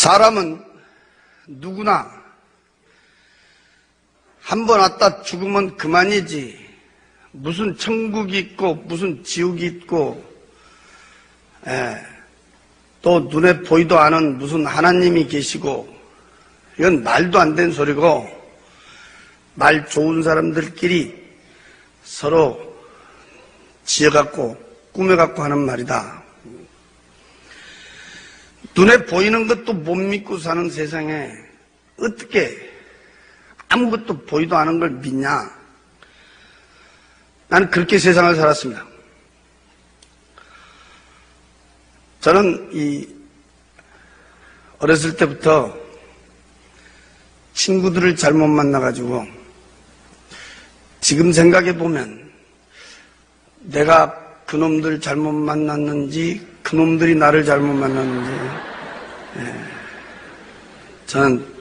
사람은 누구나 한 번 왔다 죽으면 그만이지 무슨 천국이 있고 무슨 지옥이 있고 또 눈에 보이도 않은 무슨 하나님이 계시고 이건 말도 안 되는 소리고 말 좋은 사람들끼리 서로 지어갖고 꾸며갖고 하는 말이다. 눈에 보이는 것도 못 믿고 사는 세상에 어떻게 아무것도 보이도 않은 걸 믿냐? 나는 그렇게 세상을 살았습니다. 저는 어렸을 때부터 친구들을 잘못 만나가지고 지금 생각해보면 내가 그놈들 잘못 만났는지 그놈들이 나를 잘못 만났는지 저는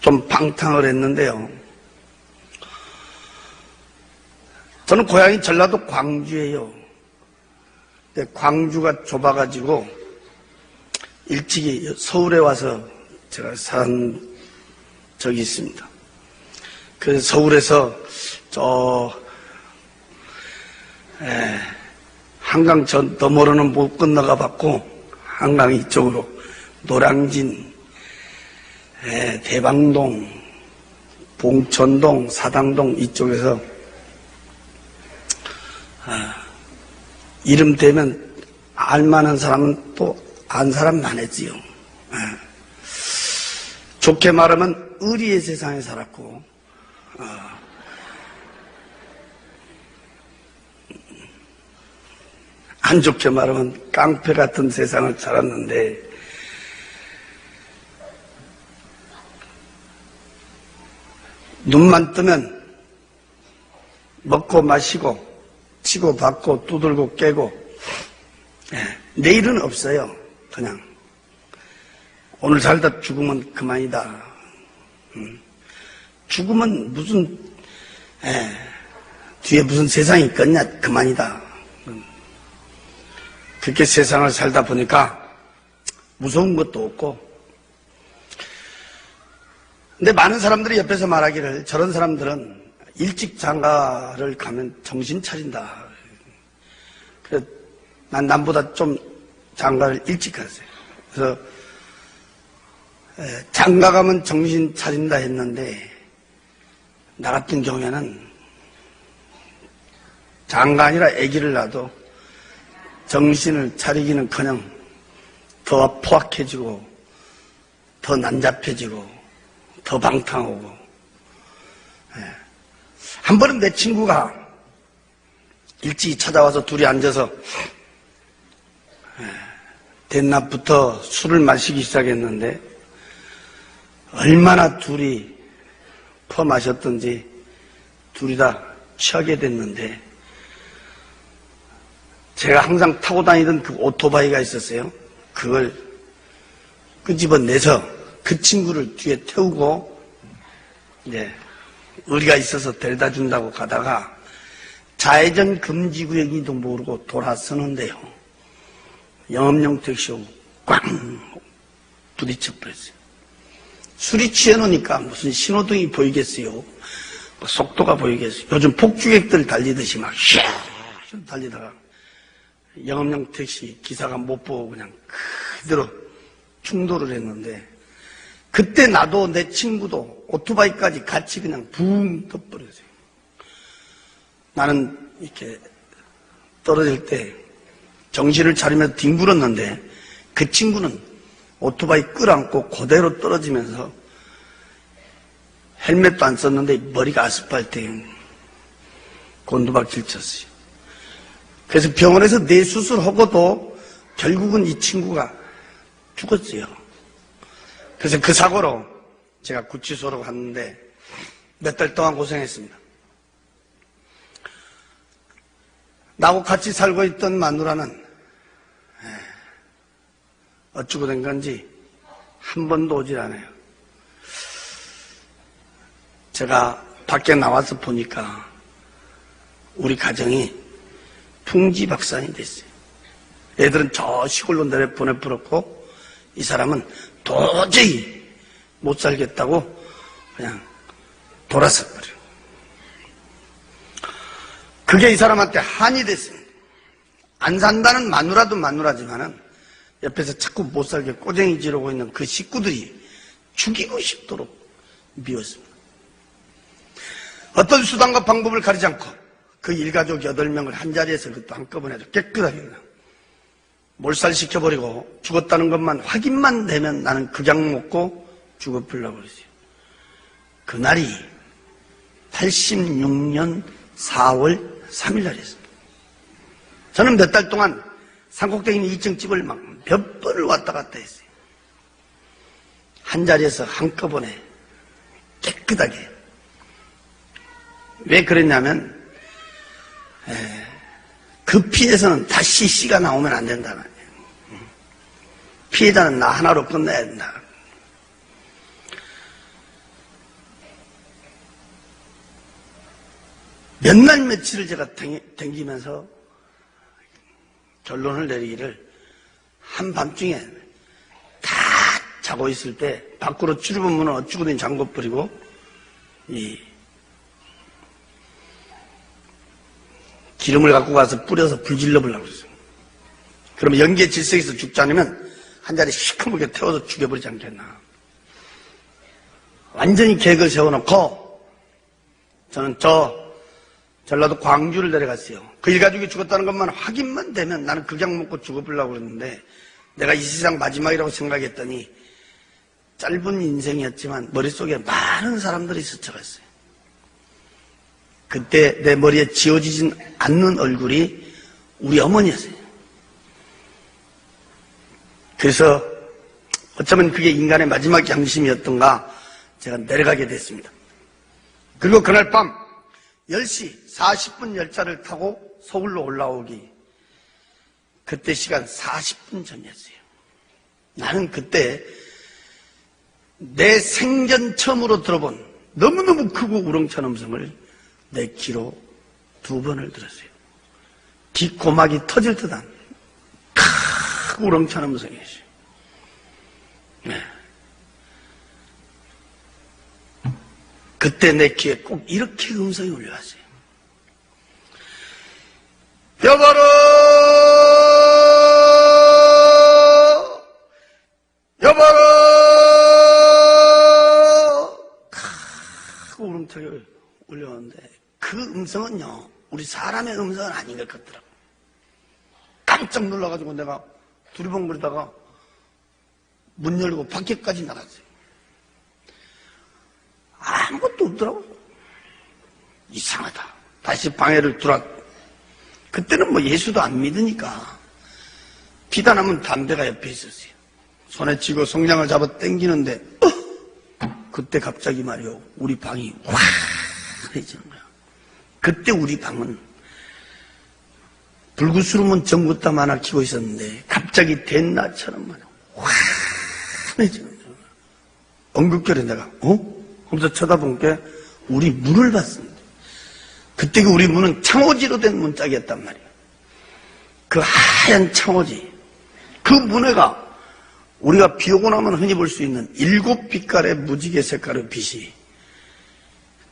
좀 방탕을 했는데요. 저는 고향이 전라도 광주예요. 근데 광주가 좁아가지고 일찍이 서울에 와서 제가 산 적이 있습니다. 그래서 서울에서 한강 저 너머로는 못 건너가 봤고 한강 이쪽으로 노량진, 대방동, 봉천동, 사당동 이쪽에서 이름 되면 알만한 사람은 또 안 사람 많았지요. 좋게 말하면 의리의 세상에 살았고 안 좋게 말하면 깡패 같은 세상을 살았는데 눈만 뜨면 먹고 마시고 치고 받고 두들고 깨고 내일은 없어요. 그냥 오늘 살다 죽으면 그만이다. 죽으면 무슨 뒤에 무슨 세상이 있겠냐 그만이다. 그렇게 세상을 살다 보니까 무서운 것도 없고 근데 많은 사람들이 옆에서 말하기를 저런 사람들은 일찍 장가를 가면 정신 차린다. 그래서 난 남보다 좀 장가를 일찍 갔어요. 그래서 장가 가면 정신 차린다 했는데 나 같은 경우에는 장가 아니라 아기를 낳아도 정신을 차리기는커녕 더 포악해지고 더 난잡해지고 더 방탕하고 한 번은 내 친구가 일찍 찾아와서 둘이 앉아서 대낮부터 술을 마시기 시작했는데 얼마나 둘이 퍼마셨던지 둘이 다 취하게 됐는데 제가 항상 타고 다니던 그 오토바이가 있었어요. 그걸 끄집어내서 그 친구를 뒤에 태우고 이제 의리가 있어서 데려다 준다고 가다가 좌회전 금지구역인지도 모르고 돌아서는데요. 영업용 택시 오고 꽝 부딪혀 버렸어요. 술이 취해놓으니까 무슨 신호등이 보이겠어요. 뭐 속도가 보이겠어요. 요즘 폭주객들 달리듯이 막 슉 달리다가 영업용 택시 기사가 못 보고 그냥 그대로 충돌을 했는데 그때 나도 내 친구도 오토바이까지 같이 그냥 붕 떠버렸어요. 나는 이렇게 떨어질 때 정신을 차리면서 뒹굴었는데 그 친구는 오토바이 끌어안고 그대로 떨어지면서 헬멧도 안 썼는데 머리가 아스팔트에 곤두박질 쳤어요. 그래서 병원에서 뇌수술하고도 결국은 이 친구가 죽었어요. 그래서 그 사고로 제가 구치소로 갔는데 몇 달 동안 고생했습니다. 나하고 같이 살고 있던 마누라는 어쩌고 된 건지 한 번도 오질 않아요. 제가 밖에 나와서 보니까 우리 가정이 풍지박산이 됐어요. 애들은 저 시골로 내려 보내버렸고 이 사람은 도저히 못 살겠다고 그냥 돌아서 버려. 그게 이 사람한테 한이 됐습니다. 안 산다는 마누라도 마누라지만은 옆에서 자꾸 못 살게 꼬쟁이 지르고 있는 그 식구들이 죽이고 싶도록 미웠습니다. 어떤 수단과 방법을 가리지 않고 그 일가족 8명을 한자리에서 그것도 한꺼번에 깨끗하게 몰살시켜버리고 죽었다는 것만 확인만 되면 나는 극약 먹고 죽어버리려고 그랬어요. 그날이 86년 4월 3일 날이었습니다. 저는 몇 달 동안 산꼭대기 있는 2층 집을 막 몇 번을 왔다 갔다 했어요. 한자리에서 한꺼번에 깨끗하게. 왜 그랬냐면 그 피해서는 다시 씨가 나오면 안 된다는 거예요. 피해자는 나 하나로 끝내야 된다. 몇 날 며칠을 제가 댕기면서 결론을 내리기를 한밤중에 다 자고 있을 때 밖으로 출입문은 어찌고든 잠궈버리고 이 기름을 갖고 가서 뿌려서 불 질러보려고 그랬어요. 그러면 연기의 질색에서 죽지 않으면 한 자리 시커멓게 태워서 죽여버리지 않겠나. 완전히 계획을 세워놓고 저는 전라도 광주를 내려갔어요. 그 일가족이 죽었다는 것만 확인만 되면 나는 극약 먹고 죽어보려고 그랬는데 내가 이 세상 마지막이라고 생각했더니 짧은 인생이었지만 머릿속에 많은 사람들이 스쳐갔어요. 그때 내 머리에 지워지진 않는 얼굴이 우리 어머니였어요. 그래서 어쩌면 그게 인간의 마지막 양심이었던가 제가 내려가게 됐습니다. 그리고 그날 밤 10시 40분 열차를 타고 서울로 올라오기 그때 시간 40분 전이었어요. 나는 그때 내 생전 처음으로 들어본 너무너무 크고 우렁찬 음성을 내 귀로 2번을 들었어요. 뒷고막이 터질 듯한 크고 우렁찬 음성이었어요. 네. 그때 내 귀에 꼭 이렇게 음성이 울려왔어요. 여보로 여보로 크고 우렁차게 울려오는데 그 음성은요 우리 사람의 음성은 아닌 것 같더라고요. 깜짝 놀라가지고 내가 두리번거리다가 문 열고 밖에까지 나갔어요. 아무것도 없더라고요. 이상하다. 다시 방에를 들어왔. 그때는 뭐 예수도 안 믿으니까 비단하면 담배가 옆에 있었어요. 손에 쥐고 성냥을 잡아 당기는데 그때 갑자기 말이요 우리 방이 환해지는 거야. 그때 우리 방은 불구스름은 전구땀 하나 키고 있었는데 갑자기 된나처럼 말이야 환해지는 거야. 엉극결에 내가 하면서 쳐다본 게 우리 문을 봤습니다. 그때 그 우리 문은 창호지로 된 문짝이었단 말이에요. 그 하얀 창호지. 그 문에가 우리가 비 오고 나면 흔히 볼 수 있는 7빛깔의 무지개 색깔의 빛이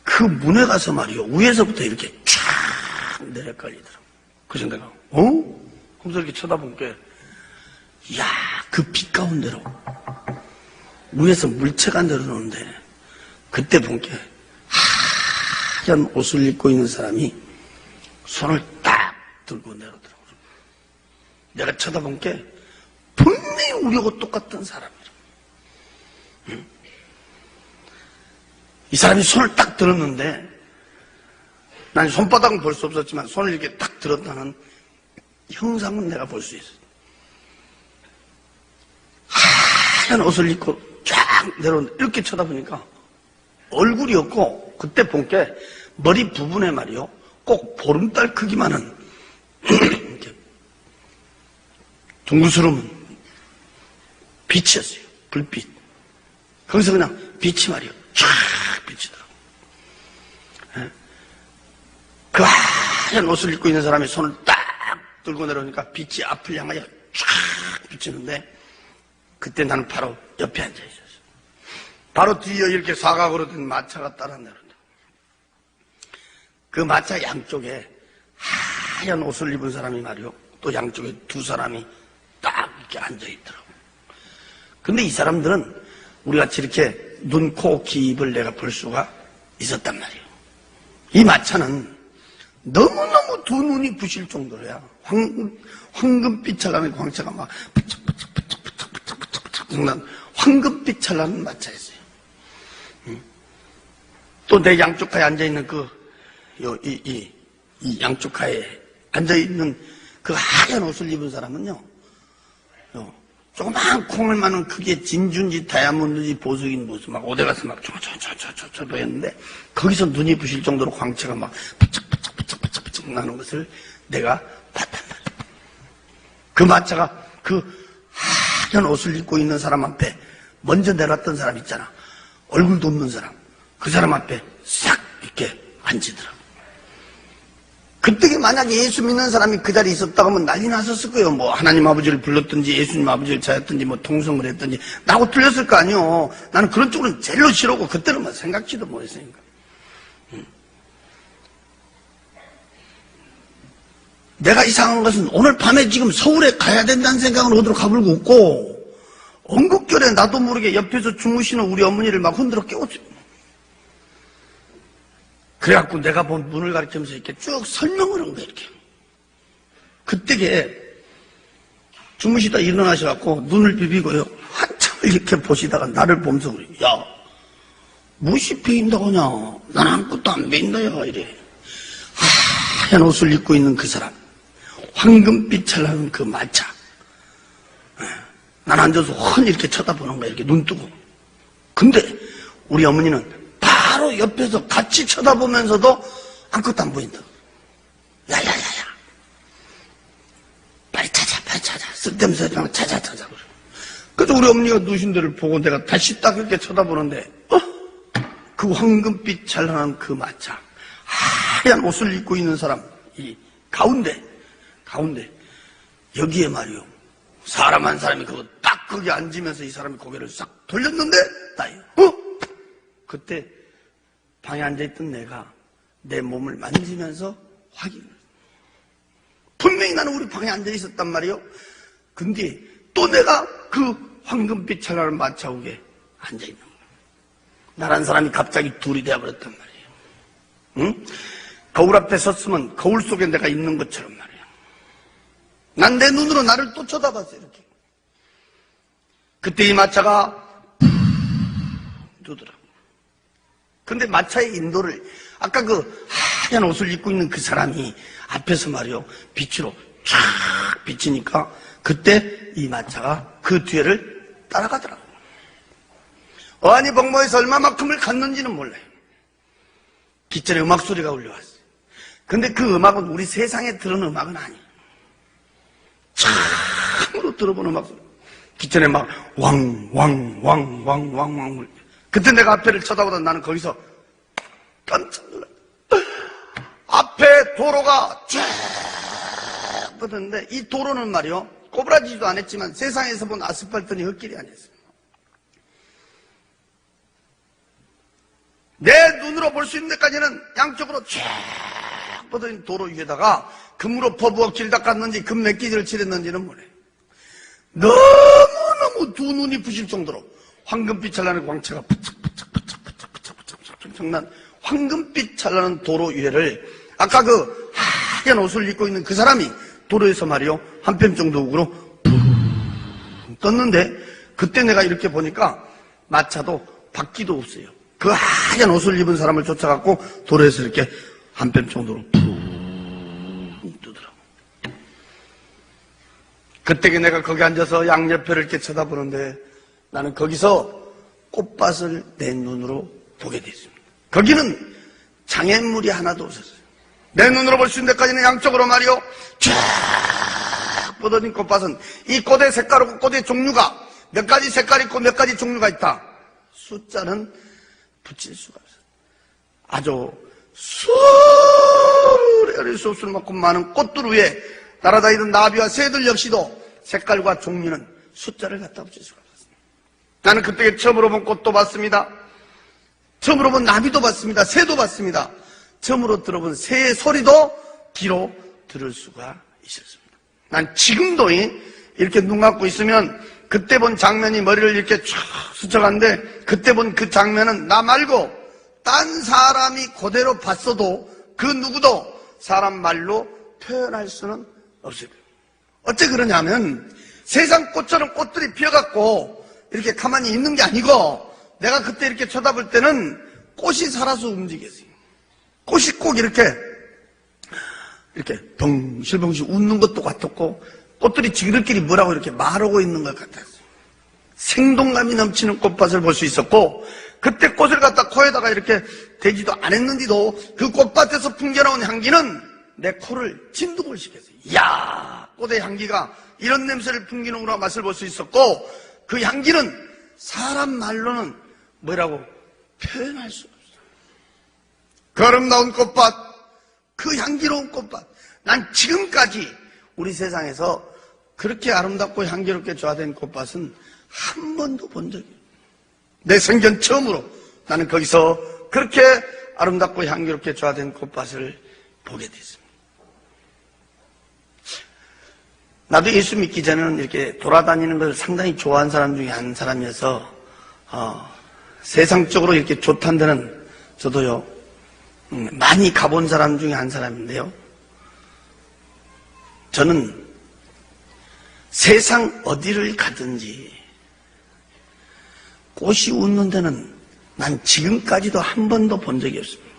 그 문에 가서 말이요. 위에서부터 이렇게 쫙 내려깔리더라고요. 그래서 내가 하면서 이렇게 쳐다본 게 이야 그 빛 가운데로 위에서 물체가 내려오는데 그때 본 게 하얀 옷을 입고 있는 사람이 손을 딱 들고 내려오더라고요. 내가 쳐다본 게 분명히 우리하고 똑같은 사람이라. 이 사람이 손을 딱 들었는데 난 손바닥은 볼 수 없었지만 손을 이렇게 딱 들었다는 형상은 내가 볼 수 있어요. 하얀 옷을 입고 쫙 내려오는데 이렇게 쳐다보니까 얼굴이 없고 그때 본 게 머리 부분에 말이요 꼭 보름달 크기만한 둥그스름은 빛이었어요. 불빛. 거기서 그냥 빛이 말이요 쫙 비치더라고요. 그 하얀 옷을 입고 있는 사람이 손을 딱 들고 내려오니까 빛이 앞을 향하여 쫙 비치는데 그때 나는 바로 옆에 앉아 있었어요. 바로 뒤에 이렇게 사각으로 된 마차가 따라 내려온다. 그 마차 양쪽에 하얀 옷을 입은 사람이 말이요. 또 양쪽에 두 사람이 딱 이렇게 앉아 있더라고. 근데 이 사람들은 우리같이 이렇게 눈, 코, 귀, 입을 내가 볼 수가 있었단 말이에요. 이 마차는 너무너무 두 눈이 부실 정도로야. 황금빛 찰나는 광채가 막 난 황금빛 찰나는 마차였어요. 또 내 양쪽 가에 앉아있는 이 양쪽 가에 앉아있는 그 하얀 옷을 입은 사람은요, 조그만 콩을 마는 크기의 진주인지 다이아몬드인지 보석인 모습, 막 어디 가서 막 저 보였는데, 거기서 눈이 부실 정도로 광채가 막 부쩍부쩍 나는 것을 내가 봤단 말이야. 그 마차가 그 하얀 옷을 입고 있는 사람 앞에 먼저 내려왔던 사람 있잖아. 얼굴도 없는 사람. 그 사람 앞에 싹 이렇게 앉으더라고. 그때 만약에 예수 믿는 사람이 그 자리에 있었다고 하면 난리 났었을 거예요. 뭐 하나님 아버지를 불렀든지 예수님 아버지를 찾았든지 뭐 통성을 했든지 나하고 틀렸을 거 아니요. 나는 그런 쪽으로는 제일로 싫어하고 그때는 뭐 생각지도 못했으니까. 내가 이상한 것은 오늘 밤에 지금 서울에 가야 된다는 생각은 어디로 가불고 없고 언급결에 나도 모르게 옆에서 주무시는 우리 어머니를 막 흔들어 깨웠어요. 그래갖고 내가 본 문을 가리키면서 이렇게 쭉 설명을 한 거야, 이렇게. 그때게 주무시다 일어나셔갖고 눈을 비비고요. 한참을 이렇게 보시다가 나를 보면서 그래요. 야, 무엇이 베인다고 하냐? 난 아무것도 안 베인다, 야, 이래. 하얀 옷을 입고 있는 그 사람. 황금빛 찰나는 그 마차. 난 앉아서 훤히 이렇게 쳐다보는 거야, 이렇게 눈 뜨고. 근데 우리 어머니는 바로 옆에서 같이 쳐다보면서도 아무것도 안 보인다. 야야야야. 빨리 찾아. 쓸데없는 소리랑 찾아. 그래. 그래서 우리 어머니가 누신 데를 보고 내가 다시 딱 이렇게 쳐다보는데, 그 황금빛 찰나는 그 마차. 하얀 옷을 입고 있는 사람, 이 가운데. 여기에 말이요. 사람 한 사람이 그거 딱 거기 앉으면서 이 사람이 고개를 싹 돌렸는데, 그때 방에 앉아있던 내가 내 몸을 만지면서 확인을. 분명히 나는 우리 방에 앉아있었단 말이에요. 근데 또 내가 그 황금빛 찰나는 마차옥에 앉아있는 거야. 나란 사람이 갑자기 둘이 되어버렸단 말이에요. 응? 거울 앞에 섰으면 거울 속에 내가 있는 것처럼 말이에요. 난 내 눈으로 나를 또 쳐다봤어요, 이렇게. 그때 이 마차가 두더라고. 근데 마차의 인도를 아까 그 하얀 옷을 입고 있는 그 사람이 앞에서 말이요 빛으로 쫙 비치니까 그때 이 마차가 그 뒤를 따라가더라고. 어안이 벙벙해서 얼마만큼을 갔는지는 몰라요. 깃전에 음악 소리가 울려왔어요. 근데 그 음악은 우리 세상에 들은 음악은 아니에요. 참으로 들어본 음악 소리. 깃전에 막 왕 그때 내가 앞에를 쳐다보다 나는 거기서 깜짝 놀랐어요. 앞에 도로가 쫙 뻗었는데 이 도로는 말이요 꼬부라지지도 않았지만 세상에서 본 아스팔트니 흙길이 아니었어요. 내 눈으로 볼 수 있는 데까지는 양쪽으로 쫙 뻗어진 도로 위에다가 금으로 퍼부어 길 닦았는지 금 맺기질을 칠했는지는 몰라요. 너무너무 두 눈이 부실 정도로 황금빛 찰나는 광채가 난 황금빛 찰나는 도로 위에를 아까 그 하얀 옷을 입고 있는 그 사람이 도로에서 말이요 한 뼘 정도 우으로 떴는데 그때 내가 이렇게 보니까 마차도 바퀴도 없어요. 그 하얀 옷을 입은 사람을 쫓아갖고 도로에서 이렇게 한 뼘 정도로 뜨더라고. 그때 내가 거기 앉아서 양옆에를 이렇게 쳐다보는데 나는 거기서 꽃밭을 내 눈으로 보게 됐습니다. 거기는 장애물이 하나도 없었어요. 내 눈으로 볼 수 있는 데까지는 양쪽으로 말이요 쫙 뻗어진 꽃밭은 이 꽃의 색깔하고 꽃의 종류가 몇 가지 색깔이 있고 몇 가지 종류가 있다. 숫자는 붙일 수가 없어요. 아주 수레 수 없을 만큼 많은 꽃들 위에 날아다니던 나비와 새들 역시도 색깔과 종류는 숫자를 갖다 붙일 수가 없었습니다. 나는 그때 처음으로 본 꽃도 봤습니다. 처음으로 본 나비도 봤습니다. 새도 봤습니다. 처음으로 들어본 새의 소리도 귀로 들을 수가 있었습니다. 난 지금도 이렇게 눈 감고 있으면 그때 본 장면이 머리를 이렇게 쫙 스쳐가는데, 그때 본 그 장면은 나 말고 딴 사람이 그대로 봤어도 그 누구도 사람 말로 표현할 수는 없어요. 어째 그러냐면 세상 꽃처럼 꽃들이 피어갖고 이렇게 가만히 있는 게 아니고, 내가 그때 이렇게 쳐다볼 때는 꽃이 살아서 움직였어요. 꽃이 꼭 이렇게 벙실벙실 웃는 것도 같았고, 꽃들이 지들끼리 뭐라고 이렇게 말하고 있는 것 같았어요. 생동감이 넘치는 꽃밭을 볼 수 있었고, 그때 꽃을 갖다 코에다가 이렇게 대지도 안 했는데도 그 꽃밭에서 풍겨나온 향기는 내 코를 진동을 시켰어요. 이야, 꽃의 향기가 이런 냄새를 풍기는구나 맛을 볼 수 있었고, 그 향기는 사람 말로는 뭐라고 표현할 수가 없어요. 그 아름다운 꽃밭, 그 향기로운 꽃밭, 난 지금까지 우리 세상에서 그렇게 아름답고 향기롭게 조화된 꽃밭은 한 번도 본 적이 없어요. 내 생전 처음으로 나는 거기서 그렇게 아름답고 향기롭게 조화된 꽃밭을 보게 됐습니다. 나도 예수 믿기 전에는 이렇게 돌아다니는 걸 상당히 좋아하는 사람 중에 한 사람이어서 세상적으로 이렇게 좋다는 데는 저도요 많이 가본 사람 중에 한 사람인데요, 저는 세상 어디를 가든지 꽃이 웃는 데는 난 지금까지도 한 번도 본 적이 없습니다.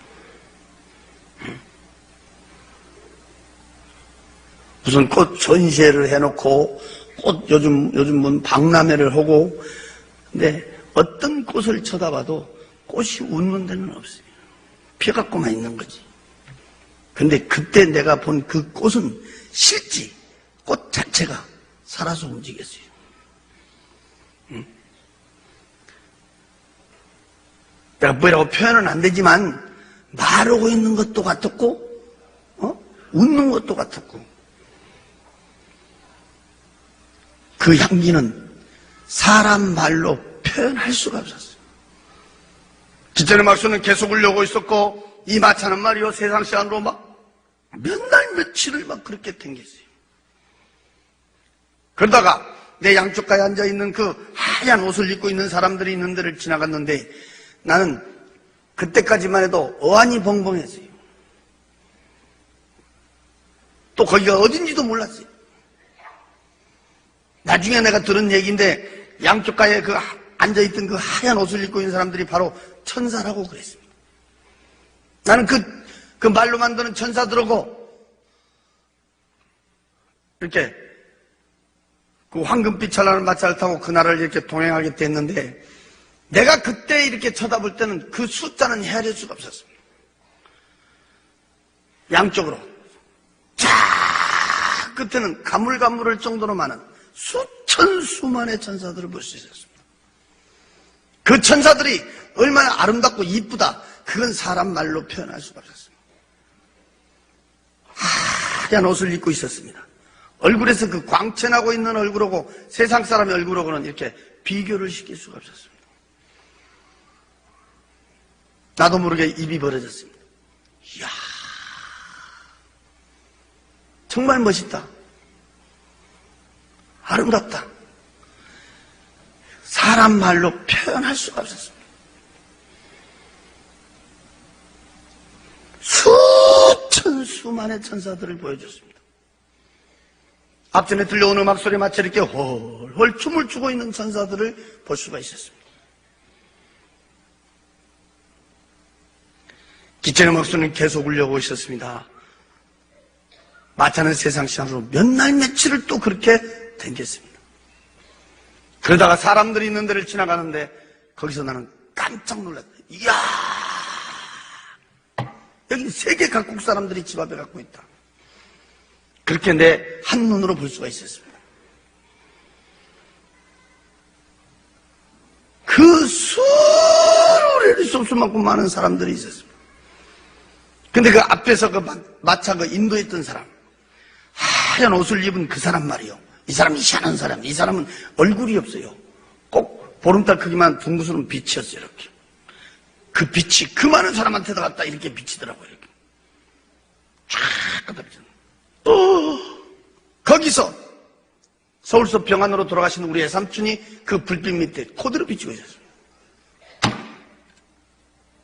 무슨 꽃 전시회를 해놓고 꽃 요즘 박람회를 하고, 근데 어떤 꽃을 쳐다봐도 꽃이 웃는 데는 없어요. 피어갖고만 있는 거지. 근데 그때 내가 본 그 꽃은 실제 꽃 자체가 살아서 움직였어요. 내가 뭐라고 표현은 안 되지만 말하고 있는 것도 같았고, 웃는 것도 같았고, 그 향기는 사람 말로 표현할 수가 없었어요. 기천의 막수는 계속 울려오고 있었고, 이 마차는 말이요 세상 시간으로 막 몇 날 며칠을 막 그렇게 댕겼어요. 그러다가 내 양쪽가에 앉아있는 그 하얀 옷을 입고 있는 사람들이 있는 데를 지나갔는데, 나는 그때까지만 해도 어안이 벙벙했어요. 또 거기가 어딘지도 몰랐어요. 나중에 내가 들은 얘기인데, 양쪽가에 그 앉아있던 그 하얀 옷을 입고 있는 사람들이 바로 천사라고 그랬습니다. 나는 그 말로만 듣는 천사들하고 이렇게 그 황금빛 찬란한 마차를 타고 그날을 이렇게 동행하게 됐는데, 내가 그때 이렇게 쳐다볼 때는 그 숫자는 헤아릴 수가 없었습니다. 양쪽으로 쫙 끝에는 가물가물할 정도로 많은 수천 수만의 천사들을 볼 수 있었습니다. 그 천사들이 얼마나 아름답고 이쁘다, 그건 사람 말로 표현할 수가 없었습니다. 하얀 옷을 입고 있었습니다. 얼굴에서 그 광채나고 있는 얼굴하고 세상 사람의 얼굴하고는 이렇게 비교를 시킬 수가 없었습니다. 나도 모르게 입이 벌어졌습니다. 이야, 정말 멋있다, 아름답다. 사람 말로 표현할 수가 없었습니다. 수천 수만의 천사들을 보여줬습니다. 앞전에 들려오는 음악 소리에 맞춰 이렇게 헐헐 춤을 추고 있는 천사들을 볼 수가 있었습니다. 기천의 음악소리는 계속 울려오고 있었습니다. 마차는 세상 시간으로 몇 날 며칠을 또 그렇게 댕겼습니다. 그러다가 사람들이 있는 데를 지나가는데, 거기서 나는 깜짝 놀랐다. 이야, 여기 세계 각국 사람들이 집 앞에 갖고 있다. 그렇게 내 한눈으로 볼 수가 있었습니다. 그 수를 쏠 수만큼 많은 사람들이 있었습니다. 근데 그 앞에서 그 마차 그 인도했던 사람, 하얀 옷을 입은 그 사람 말이요. 이 사람이 희한한 사람. 이 사람은 얼굴이 없어요. 꼭 보름달 크기만 둥그스는 빛이었어요. 이렇게. 그 빛이 그 많은 사람한테도 갖다 이렇게 비치더라고요. 이렇게. 쫙 떠들잖아요. 거기서 서울서 병안으로 돌아가신 우리 애삼촌이 그 불빛 밑에 코드로 비치고 있었어요.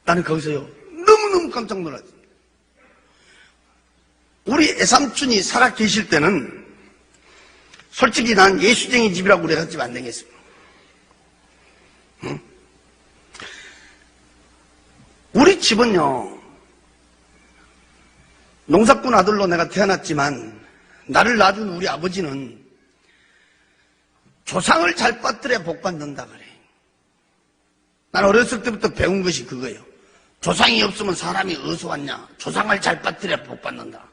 나는 거기서요 너무너무 깜짝 놀랐어요. 우리 애삼촌이 살아 계실 때는 솔직히 난 예수쟁이 집이라고 우리 집 안 되겠습니다. 응? 우리 집은요 농사꾼 아들로 내가 태어났지만 나를 낳아준 우리 아버지는 조상을 잘 빠뜨려야 복 받는다 그래. 난 어렸을 때부터 배운 것이 그거예요. 조상이 없으면 사람이 어디서 왔냐. 조상을 잘 빠뜨려야 복 받는다.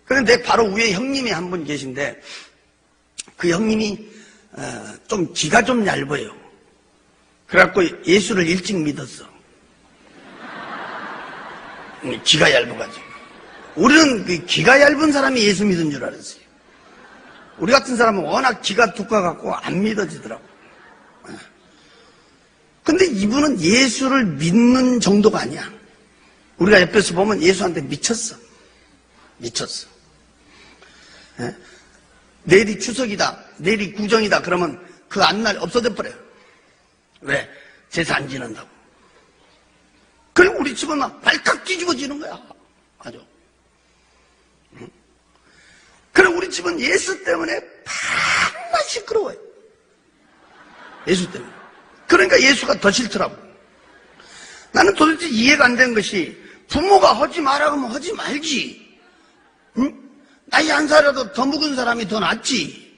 그런데 바로 위에 형님이 한 분 계신데 그 형님이 좀 기가 좀 얇아요. 그래갖고 예수를 일찍 믿었어. 기가 얇아가지고. 우리는 그 기가 얇은 사람이 예수 믿은 줄 알았어요. 우리 같은 사람은 워낙 기가 두꺼워갖고 안 믿어지더라고. 근데 이분은 예수를 믿는 정도가 아니야. 우리가 옆에서 보면 예수한테 미쳤어. 미쳤어. 내일이 추석이다, 내일이 구정이다 그러면 그 안날 없어져 버려요. 왜? 제사 안 지낸다고. 그리고 우리 집은 막 발칵 뒤집어지는 거야. 아주. 그리고 우리 집은 예수 때문에 밤낮 시끄러워요. 예수 때문에. 그러니까 예수가 더 싫더라고. 나는 도대체 이해가 안 되는 것이 부모가 하지 마라 하면 하지 말지. 응? 나이 한 살이라도 더 먹은 사람이 더 낫지.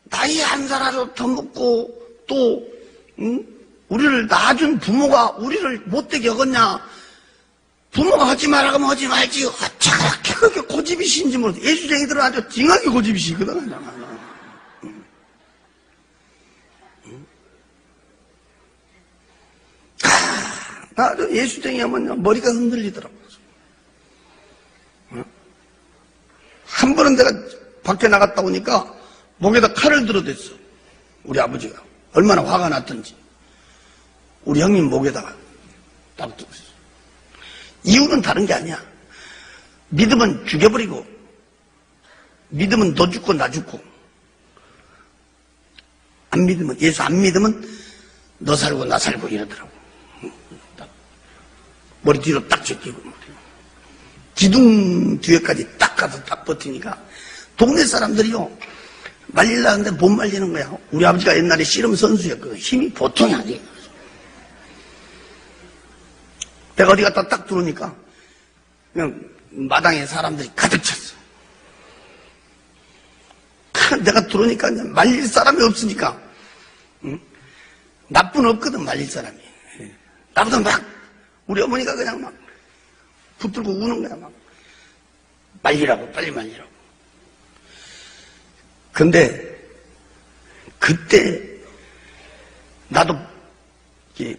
나이 한 살이라도 더 먹고 또 응? 우리를 낳아준 부모가 우리를 못되게 여겼냐. 부모가 하지 마라 하면 하지 말지. 어쩌게 그렇게 고집이신지 모르겠어. 예수쟁이들은 아주 징하게 고집이시거든. 나도 예수쟁이 하면 머리가 흔들리더라고. 한 번은 내가 밖에 나갔다 오니까 목에다 칼을 들어댔어. 우리 아버지가. 얼마나 화가 났던지. 우리 형님 목에다가 딱 들었어. 이유는 다른 게 아니야. 믿으면 죽여버리고, 믿으면 너 죽고 나 죽고, 안 믿으면, 예수 안 믿으면 너 살고 나 살고 이러더라고. 머리 뒤로 딱 제끼고, 기둥 뒤에까지 딱 가서 딱 버티니까, 동네 사람들이요, 말리려는데 못 말리는 거야. 우리 아버지가 옛날에 씨름 선수였거든. 힘이 보통이 아니에요. 내가 어디 갔다 딱 들어오니까 그냥 마당에 사람들이 가득 찼어. 내가 들어오니까 말릴 사람이 없으니까. 응? 나쁜 없거든 말릴 사람이. 나보다 막 우리 어머니가 그냥 막 붙들고 우는 거야. 막 말리라고 빨리 말리라고. 근데 그때 나도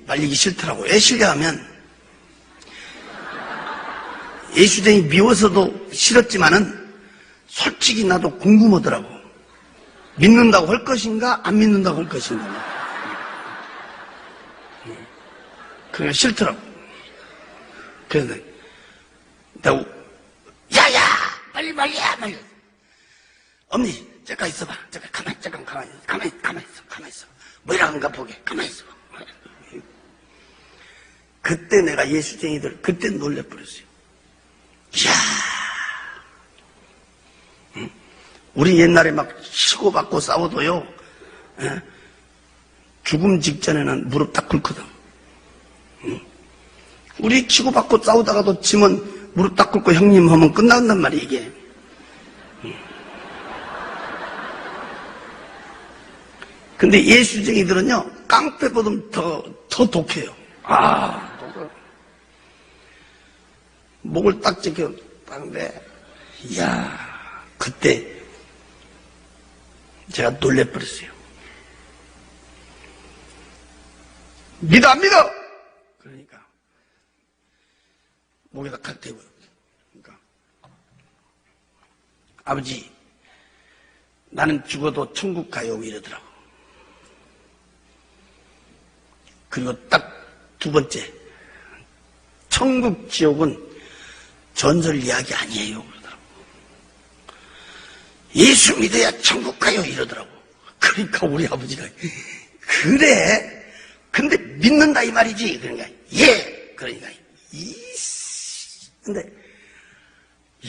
말리기 싫더라고. 왜 싫냐하면 예수쟁이 미워서도 싫었지만은 솔직히 나도 궁금하더라고. 믿는다고 할 것인가 안 믿는다고 할 것인가. 그게 싫더라고. 그래서 내가 야야 빨리 말이야 말려. 어머니 잠깐 있어봐. 잠깐 가만히 있어. 뭐이라 한가 보게. 가만히 있어봐. 그때 내가 예수쟁이들 그때 놀래버렸어요. 이야, 우리 옛날에 막 치고받고 싸워도요, 죽음 직전에는 무릎 딱 꿇거든. 우리 치고받고 싸우다가도 지면 무릎 딱 꿇고 형님 하면 끝난단 말이야, 이게. 근데 예수쟁이들은요, 깡패보다 더 독해요. 목을 딱 지켜, 딱는데, 이야, 그때 제가 놀래버렸어요. 믿어, 안 믿어? 그러니까, 목에다 칼 대고요. 그러니까, 아버지, 나는 죽어도 천국 가요 이러더라고. 그리고 딱 두 번째, 천국 지옥은 전설 이야기 아니에요 그러더라고. 예수 믿어야 천국 가요 이러더라고. 그러니까 우리 아버지가 그래? 근데 믿는다 이 말이지? 그러니까 예. 그러니까 근데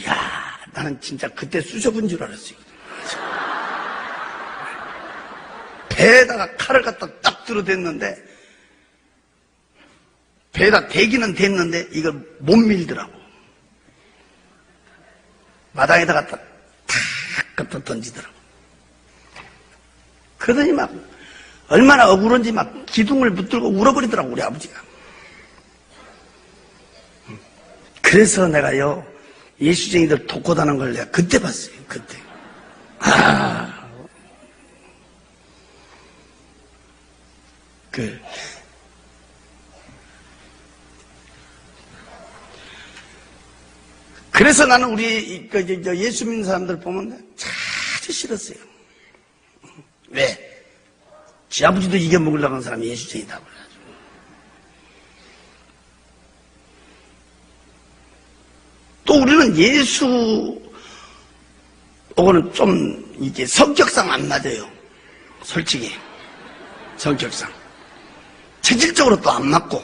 야, 나는 진짜 그때 쑤셔본 줄 알았어요. 배에다가 칼을 갖다 딱 들어댔는데 배에다 대기는 됐는데 이걸 못 밀더라고. 마당에다가 탁 갖다 던지더라고. 그러더니 막 얼마나 억울한지 막 기둥을 붙들고 울어버리더라고 우리 아버지가. 그래서 내가요 예수쟁이들 독고다는 걸 내가 그때 봤어요. 그때. 그래서 나는 우리 예수 믿는 사람들 보면 아주 싫었어요. 왜? 지 아버지도 이겨먹으려고 하는 사람이 예수쟁이다 그래가지고. 또 우리는 예수하고는 좀 이게 성격상 안 맞아요. 솔직히 성격상 체질적으로 또 안 맞고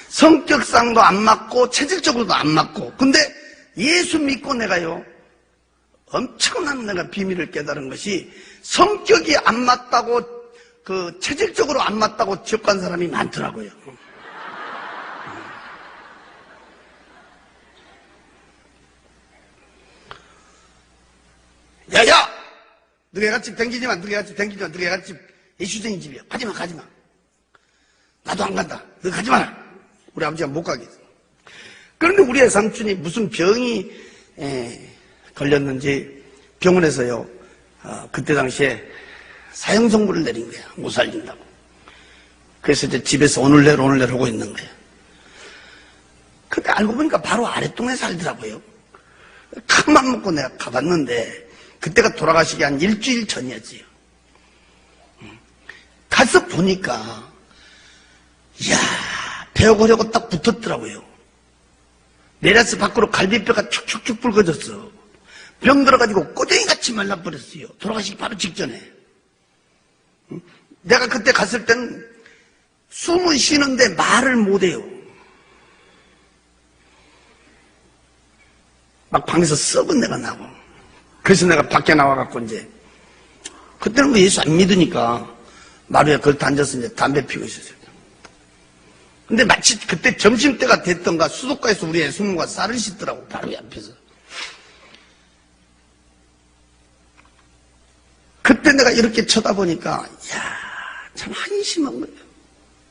성격상도 안 맞고 체질적으로도 안 맞고. 근데 예수 믿고 내가요 엄청난 내가 비밀을 깨달은 것이 성격이 안 맞다고 체질적으로 안 맞다고 지옥간 사람이 많더라고요. 야야! 너희 같이 댕기지 마, 너희 같이 댕기지 마, 너희 같이 예수쟁이 집이야. 가지마, 가지마. 나도 안 간다. 너 가지 마라. 우리 아버지가 못 가겠어. 그런데 우리 삼촌이 무슨 병이 걸렸는지 병원에서요, 그때 당시에 사형선고를 내린 거야. 못 살린다고. 그래서 이제 집에서 오늘 내일 하고 있는 거야. 근데 알고 보니까 바로 아랫동네 살더라고요. 큰맘 먹고 내가 가봤는데, 그때가 돌아가시기 한 일주일 전이었지요. 가서 보니까, 이야, 배워보려고 딱 붙었더라고요. 내려서 밖으로 갈비뼈가 축축축 붉어졌어. 병 들어가지고 꼬쟁이같이 말라버렸어요. 돌아가시기 바로 직전에. 내가 그때 갔을 땐 숨은 쉬는데 말을 못해요. 막 방에서 썩은 내가 나고. 그래서 내가 밖에 나와갖고 이제 그때는 뭐 예수 안 믿으니까 마루에 거기다 앉아서 이제 담배 피우고 있었어요. 근데 마치 그때 점심때가 됐던가 수도가에서 우리 애숙모가 쌀을 씻더라고, 바로 옆에서. 그때 내가 이렇게 쳐다보니까, 이야, 참 한심한 거예요.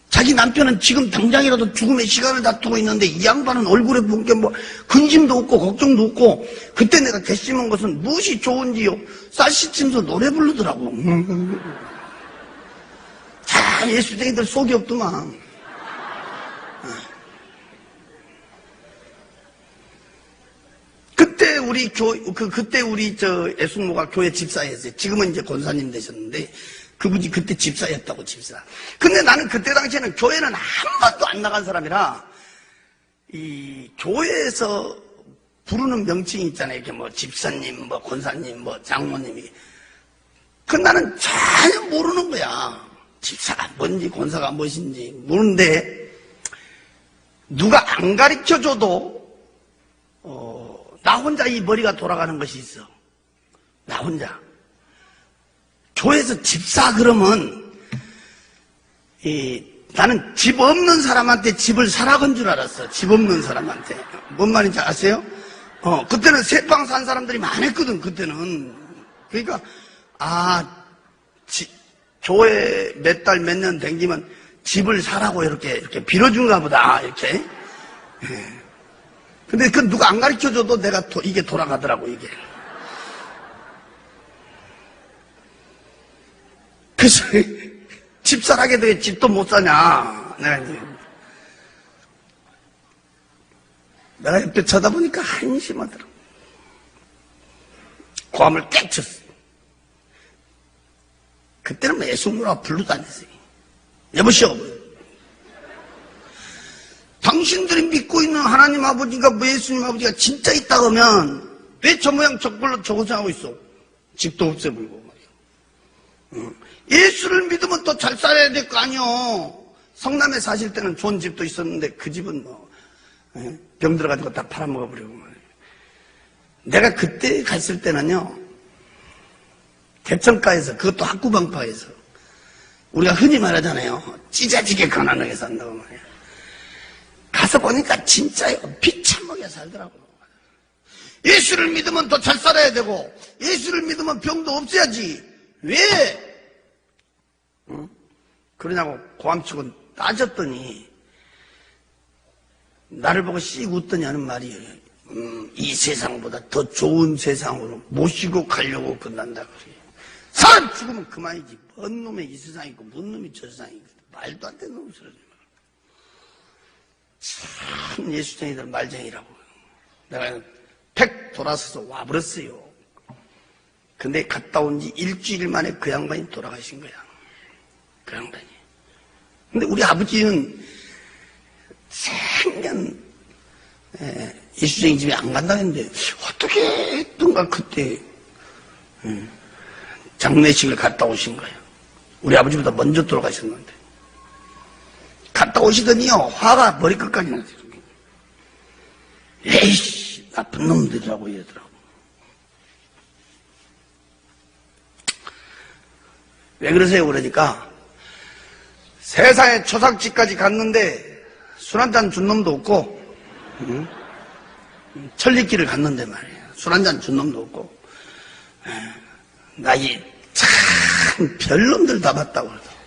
자기 남편은 지금 당장이라도 죽음의 시간을 다투고 있는데 이 양반은 얼굴에 본 게 뭐 근심도 없고 걱정도 없고. 그때 내가 결심한 것은 무엇이 좋은지요. 쌀 씻으면서 노래 부르더라고. 참 예수쟁이들 속이 없더만. 그때 우리 애숙모가 교회 집사였어요. 지금은 이제 권사님 되셨는데, 그분이 그때 집사였다고, 집사. 근데 나는 그때 당시에는 교회는 한 번도 안 나간 사람이라, 이 교회에서 부르는 명칭이 있잖아요. 이렇게 뭐 집사님, 뭐 권사님, 뭐 장모님이. 나는 전혀 모르는 거야. 집사가 뭔지, 권사가 무엇인지 모르는데, 누가 안 가르쳐줘도, 나 혼자 이 머리가 돌아가는 것이 있어. 나 혼자. 교회에서 집사 그러면, 나는 집 없는 사람한테 집을 사라건 줄 알았어. 집 없는 사람한테. 뭔 말인지 아세요? 그때는 새빵 산 사람들이 많았거든, 그때는. 그러니까, 교회 몇 달, 몇 년 댕기면 집을 사라고 이렇게 빌어준가 보다, 이렇게. 예. 근데 누가 안 가르쳐줘도 내가 이게 돌아가더라고, 이게. 그래서 집사라게 돼 집도 못 사냐. 내가 옆에 쳐다보니까 한심하더라고. 고함을 깨쳤어. 그때는 매수무라 불러 다녔어요. 여보시오, 당신들이 믿고 있는 하나님 아버지가, 예수님 아버지가 진짜 있다 그러면 왜 저 모양 저걸로 저고생하고 있어? 집도 없애버리고 말이야. 예수를 믿으면 더 잘 살아야 될 거 아니요. 성남에 사실 때는 좋은 집도 있었는데 그 집은 병 들어가지고 다 팔아먹어버리고 말이야. 내가 그때 갔을 때는요, 개천가에서, 그것도 학구방파에서 우리가 흔히 말하잖아요. 찢어지게 가난하게 산다고 말이야. 가서 보니까 진짜요. 비참하게 살더라고요. 예수를 믿으면 더 잘 살아야 되고, 예수를 믿으면 병도 없애야지. 왜? 그러냐고 고함치고 따졌더니, 나를 보고 씩 웃더니 하는 말이, 이 세상보다 더 좋은 세상으로 모시고 가려고 끝난다 그래. 사람 죽으면 그만이지. 뭔 놈의 이 세상이 있고, 뭔 놈이 저 세상이 있고, 말도 안 되는 놈이 소리지. 참 예수쟁이들 말쟁이라고. 내가 팩 돌아서서 와버렸어요. 근데 갔다 온 지 일주일 만에 그 양반이 돌아가신 거야. 그 양반이. 근데 우리 아버지는 생전 예수쟁이 집에 안 간다 했는데 어떻게 했던가 그때 장례식을 갔다 오신 거예요. 우리 아버지보다 먼저 돌아가셨는데. 갔다 오시더니요, 화가 머리끝까지 났어요. 에이씨, 나쁜 놈들이라고 이러더라고. 왜 그러세요? 그러니까 세상에 초상집까지 갔는데 술 한잔 준 놈도 없고, 천리길을 갔는데 말이에요. 술 한잔 준 놈도 없고, 나이 참 별놈들 다 봤다고 그러더라고.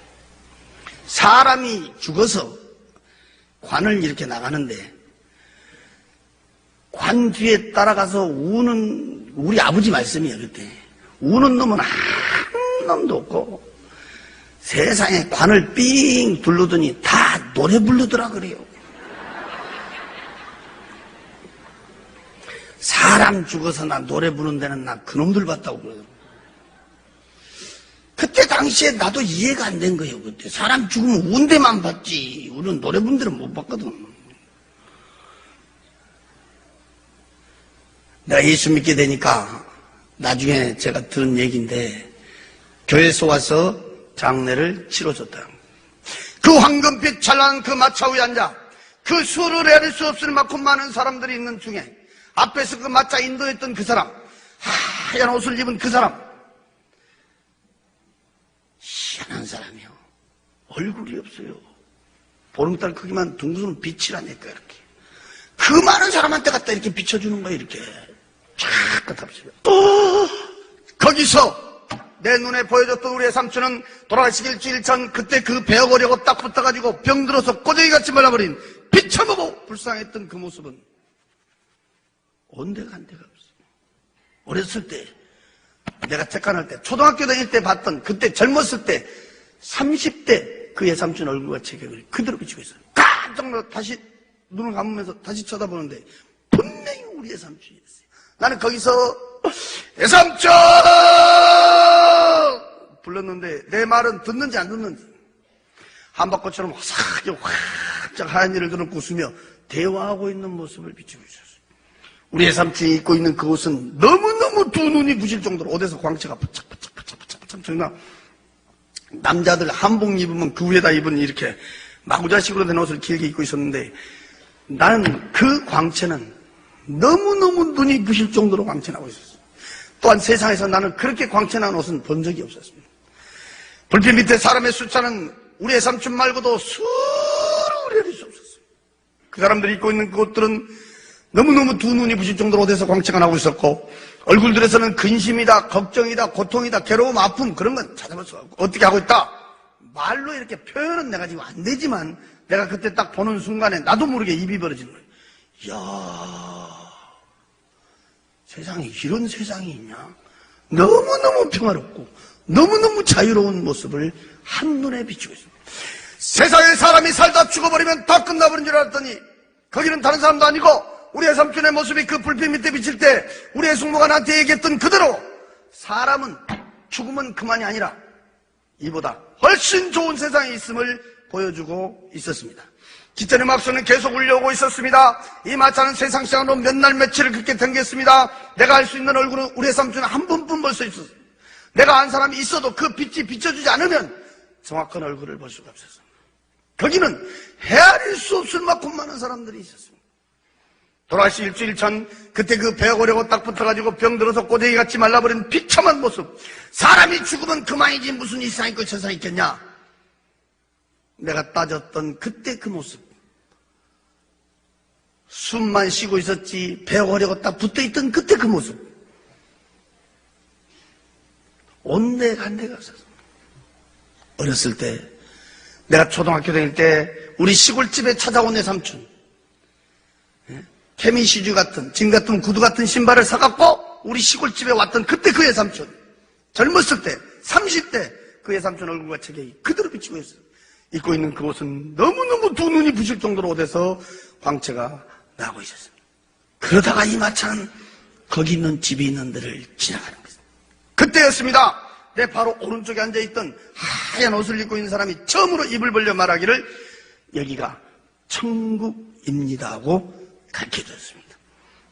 사람이 죽어서 관을 이렇게 나가는데 관 뒤에 따라가서 우는 우리 아버지 말씀이에요. 그때 우는 놈은 한 놈도 없고 세상에 관을 삥 둘러더니 다 노래 부르더라 그래요. 사람 죽어서 나 노래 부르는 데는 나 그놈들 봤다고 그러더라고. 그때 당시에 나도 이해가 안 된 거예요. 그때 사람 죽으면 운 데만 봤지 우리는 노래 부르는 데는 못 봤거든. 내가 예수 믿게 되니까 나중에 제가 들은 얘기인데 교회에서 와서 장례를 치러줬다. 그 황금빛 찬란한 그 마차 위에 앉아 그 수를 헤아릴 수 없을 만큼 많은 사람들이 있는 중에 앞에서 그 마차 인도했던 그 사람, 하얀 옷을 입은 그 사람, 희한한 사람이요. 얼굴이 없어요. 보름달 크기만 둥근 빛이라니까 이렇게. 그 많은 사람한테 갖다 이렇게 비춰주는 거예요. 이렇게 쫙 갖다 비춰요. 거기서 내 눈에 보여줬던 우리의 삼촌은 돌아가시기 일주일 전 그때 그 베어보려고 딱 붙어가지고 병들어서 꼬쟁이같이 말라버린 비춰보고 불쌍했던 그 모습은 온데가 한 데가 없어요. 어렸을 때 내가 책간할 때 초등학교 다닐 때 봤던 그때 젊었을 때 30대 그의 삼촌 얼굴과 책에 그대로 비치고 있어요. 깜짝 놀라 다시 눈을 감으면서 다시 쳐다보는데 분명히 우리의 삼촌이었어요. 나는 거기서 내 삼촌 불렀는데 내 말은 듣는지 안 듣는지 한바꽃처럼 화사하게 활짝 하얀 일을 들었고 웃으며 대화하고 있는 모습을 비추고 있었어요. 우리의 삼촌이 입고 있는 그 옷은 너무너무 두 눈이 부실 정도로 옷에서 광채가 바짝바짝 정말 남자들 한복 입으면 그 위에다 입은 이렇게 마구자식으로 된 옷을 길게 입고 있었는데 나는 그 광채는 너무너무 눈이 부실 정도로 광채나고 있었어요. 또한 세상에서 나는 그렇게 광채난 옷은 본 적이 없었습니다. 불빛 밑에 사람의 숫자는 우리의 삼촌 말고도 수를 헤아릴 수 없었어요. 그 사람들이 입고 있는 그 옷들은 너무너무 두 눈이 부실 정도로 옷에서 광채가 나고 있었고 얼굴들에서는 근심이다, 걱정이다, 고통이다, 괴로움, 아픔 그런 건 찾아볼 수 없고 어떻게 하고 있다? 말로 이렇게 표현은 내가 지금 안 되지만 내가 그때 딱 보는 순간에 나도 모르게 입이 벌어지는 거예요. 이야, 세상에 이런 세상이 있냐? 너무너무 평화롭고 너무너무 자유로운 모습을 한눈에 비추고 있습니다. 세상에 사람이 살다 죽어버리면 다 끝나버린 줄 알았더니 거기는 다른 사람도 아니고 우리의 삼촌의 모습이 그 불빛 밑에 비칠 때 우리의 숙모가 나한테 얘기했던 그대로 사람은 죽으면 그만이 아니라 이보다 훨씬 좋은 세상에 있음을 보여주고 있었습니다. 기천의 막소는 계속 울려오고 있었습니다. 이 마차는 세상 시간으로 몇 날 며칠을 그렇게 댕겼습니다. 내가 알 수 있는 얼굴은 우리 삼촌은 한 번뿐 볼 수 있었어요. 내가 안 사람이 있어도 그 빛이 비춰주지 않으면 정확한 얼굴을 볼 수가 없었습니다. 거기는 헤아릴 수 없을 만큼 많은 사람들이 있었습니다. 돌아가시 일주일 전 그때 그 배가 고려고 딱 붙어가지고 병들어서 꼬대기같이 말라버린 비참한 모습. 사람이 죽으면 그만이지 무슨 이 세상 있고 저 세상 있겠냐. 내가 따졌던 그때 그 모습. 숨만 쉬고 있었지 배가 고려고 딱 붙어있던 그때 그 모습. 온데간데가 없었어. 어렸을 때 내가 초등학교 다닐 때 우리 시골집에 찾아온 내 삼촌, 케미시주 같은 진 같은 구두 같은 신발을 사갖고 우리 시골집에 왔던 그때 그의 삼촌, 젊었을 때 30대 그의 삼촌 얼굴과 체격이 그대로 비치고 있어요. 입고 있는 그 옷은 너무너무 두 눈이 부실 정도로 옷에서 광채가 나고 있었습니다. 그러다가 이 마차는 거기 있는 집이 있는 데를 지나가는 거예요. 그때였습니다. 내 바로 오른쪽에 앉아있던 하얀 옷을 입고 있는 사람이 처음으로 입을 벌려 말하기를 여기가 천국입니다 하고 가르쳐줬습니다.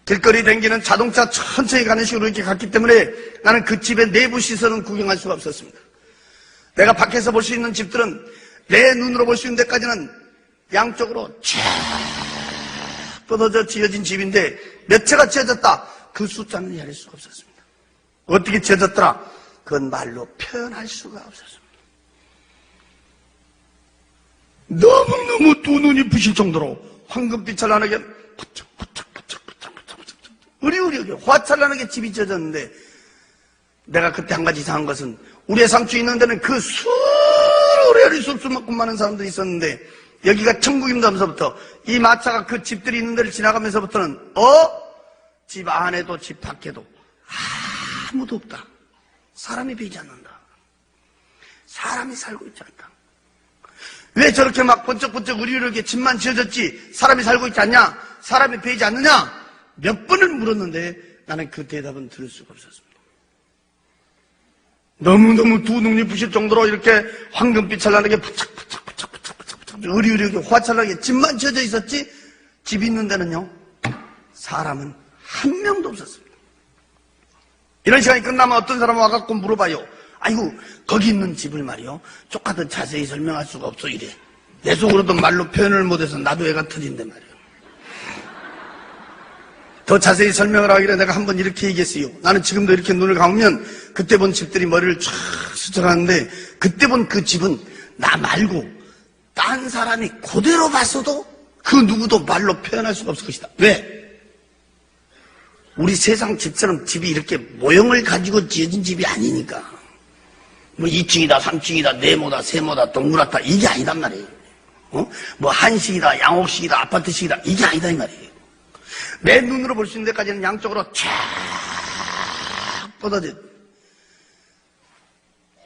길거리 댕기는 자동차 천천히 가는 식으로 이렇게 갔기 때문에 나는 그 집의 내부 시설은 구경할 수가 없었습니다. 내가 밖에서 볼 수 있는 집들은 내 눈으로 볼 수 있는 데까지는 양쪽으로 쫙 뻗어져 지어진 집인데 몇 채가 지어졌다. 그 숫자는 헤아릴 수가 없었습니다. 어떻게 지어졌더라? 그건 말로 표현할 수가 없었습니다. 너무너무 두 눈이 부실 정도로 황금빛 찬란하게 으리으리하게 화찬란하게 집이 지어졌는데 내가 그때 한 가지 이상한 것은 우리의 상추 있는 데는 그 수를 헤아릴 수 없을 만큼 많은 사람들이 있었는데 여기가 천국입니다 하면서부터 이 마차가 그 집들이 있는 데를 지나가면서부터는 집 안에도 집 밖에도 아무도 없다. 사람이 보이지 않는다. 사람이 살고 있지 않다. 왜 저렇게 막 번쩍번쩍 으리으리하게 집만 지어졌지 사람이 살고 있지 않냐? 사람이 보이지 않느냐? 몇 번을 물었는데 나는 그 대답은 들을 수가 없었습니다. 너무너무 두 눈이 부실 정도로 이렇게 황금빛 찬란하게 부착부착부착부착부착 으리으리하게 화찬하게 집만 지어져 있었지 집 있는 데는요 사람은 한 명도 없었습니다. 이런 시간이 끝나면 어떤 사람은 와갖고 물어봐요. 아이고 거기 있는 집을 말이요 조금 자세히 설명할 수가 없어 이래. 내 속으로도 말로 표현을 못해서 나도 애가 터진단 말이에요. 더 자세히 설명을 하기를 내가 한번 이렇게 얘기했어요. 나는 지금도 이렇게 눈을 감으면 그때 본 집들이 머리를 쫙 스쳐가는데 그때 본 그 집은 나 말고 딴 사람이 그대로 봤어도 그 누구도 말로 표현할 수가 없을 것이다. 왜? 우리 세상 집처럼 집이 이렇게 모형을 가지고 지어진 집이 아니니까. 뭐 2층이다, 3층이다, 네모다, 세모다, 동그랗다 이게 아니단 말이에요. 뭐 한식이다, 양옥식이다, 아파트식이다 이게 아니다 이 말이에요. 내 눈으로 볼 수 있는 데까지는 양쪽으로 쫙 뻗어져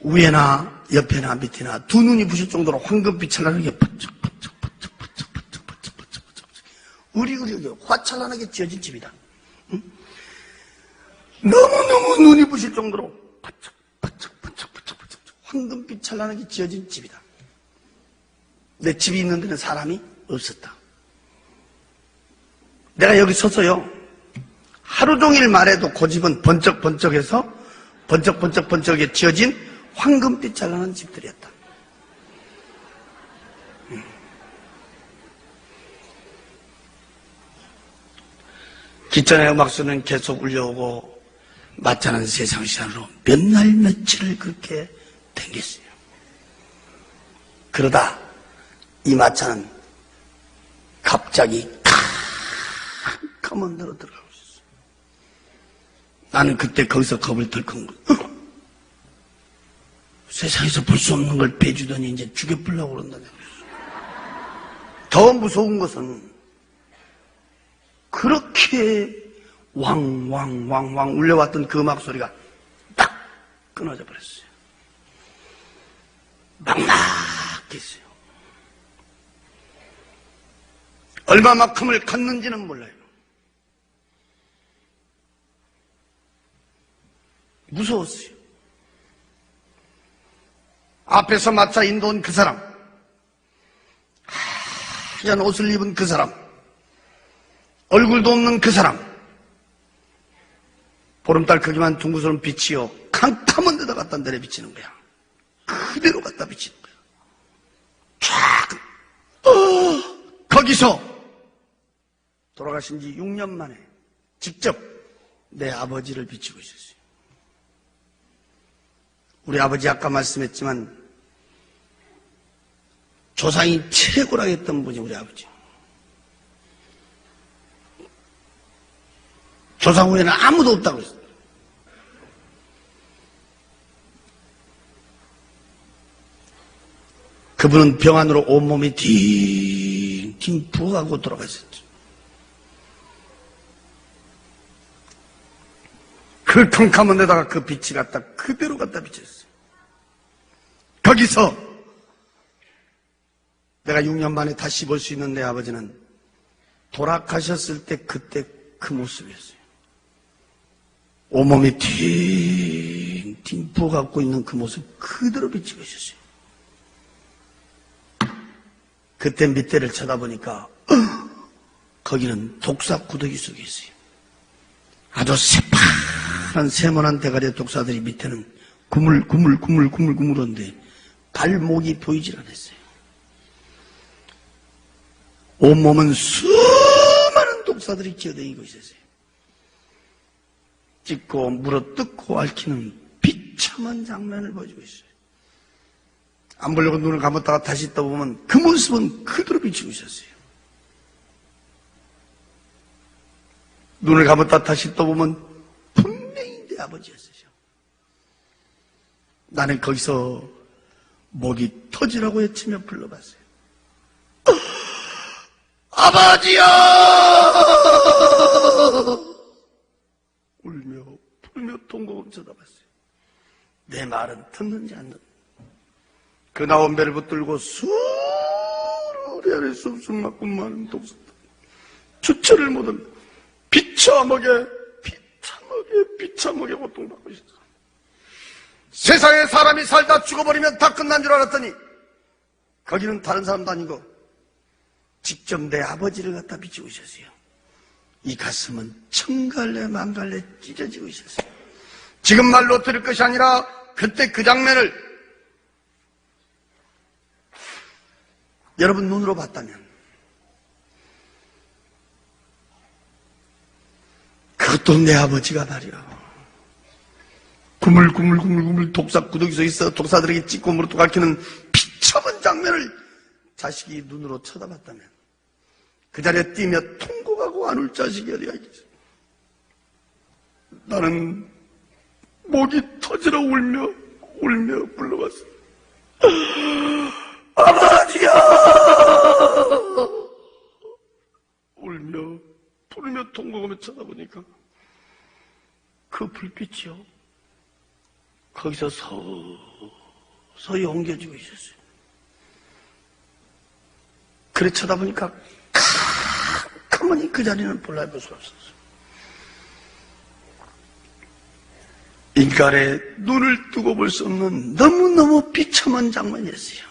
위에나 옆에나 밑에나 두 눈이 부실 정도로 황금빛 찬란하게 으리으리하게 화찬란하게 지어진 집이다. 너무너무 눈이 부실 정도로 황금빛 찬란하게 지어진 집이다. 내 집이 있는 데는 사람이 없었다. 내가 여기 서서요 하루 종일 말해도 그 집은 번쩍번쩍해서 번쩍번쩍번쩍하게 지어진 황금빛 찬란한 집들이었다. 기천의 음악수는 계속 울려오고 마차는 세상 시간으로 몇 날 며칠을 그렇게 댕겼어요. 그러다 이 마차는 갑자기 캄캄한 데로 들어가고 있었어요. 나는 그때 거기서 겁을 덜컥 세상에서 볼 수 없는 걸 빼주더니 이제 죽여보려고 그런다는 거예요. 더 무서운 것은 그렇게 왕왕왕왕 울려왔던 그 음악 소리가 딱 끊어져 버렸어요. 막막했어요. 얼마만큼을 갔는지는 몰라요. 무서웠어요. 앞에서 마차 인도온 그 사람, 하얀 옷을 입은 그 사람, 얼굴도 없는 그 사람, 보름달 크기만 둥그스런 빛이요 캄캄한 데다 갖다 내려비치는 거야. 그대로 갖다 비치는 거야. 쫙 거기서 돌아가신 지 6년 만에 직접 내 아버지를 비치고 있었어요. 우리 아버지 아까 말씀했지만 조상이 최고라고 했던 분이 우리 아버지. 조상 후에는 아무도 없다고 했어요. 그분은 병 안으로 온몸이 딩딩 부어가고 돌아가셨죠. 그 캄캄한 데다가 그 빛이 갖다 그대로 갖다 비쳤어요. 거기서 내가 6년 만에 다시 볼 수 있는 내 아버지는 돌아가셨을 때 그때 그 모습이었어요. 온몸이 팅팅 부어갖고 있는 그 모습 그대로 비치고 있었어요. 그때 밑에를 쳐다보니까 거기는 독사 구더기 속에 있어요. 아주 새파란 세모난 대가리의 독사들이 밑에는 구물구물한데 발목이 보이질 않았어요. 온몸은 수많은 독사들이 기어다니고 있었어요. 찢고 물어뜯고 앓히는 비참한 장면을 보여주고 있어요. 안 보려고 눈을 감았다가 다시 떠보면 그 모습은 그대로 비치고 있었어요. 눈을 감았다 다시 떠보면 분명히 내 아버지였어요. 나는 거기서 목이 터지라고 외치며 불러봤어요. 아버지야! 울며 부르며 통곡을 쳐다봤어요. 내 말은 듣는지 안 듣는지. 그 나온 배를 붙들고 수르르 아래 숨숨 맞고 많은 독사들 주체를 못하며 비참하게 고통받고 있었어. 세상에 사람이 살다 죽어버리면 다 끝난 줄 알았더니 거기는 다른 사람도 아니고 직접 내 아버지를 갖다 비치고 있었어요. 이 가슴은 천갈래 만갈래 찢어지고 있었어요. 지금 말로 들을 것이 아니라 그때 그 장면을 여러분 눈으로 봤다면 그것도 내 아버지가 말이야. 구물구물 독사 구더기 속에 있어 독사들에게 찢고 물어뜯고 앓히는 비참한 장면을 자식이 눈으로 쳐다봤다면 그 자리에 뛰며 통곡하고 안 울 자식이 어디가 있겠어. 나는 목이 터지러 울며 불러봤어. 아버지야! 울며 부르며 통곡하며 쳐다보니까 그 불빛이요 거기서 서서히 옮겨지고 있었어요. 그래 쳐다보니까 가만히 그 자리는 볼라볼 수가 없었어요. 인간의 눈을 뜨고 볼 수 없는 너무너무 비참한 장면이었어요.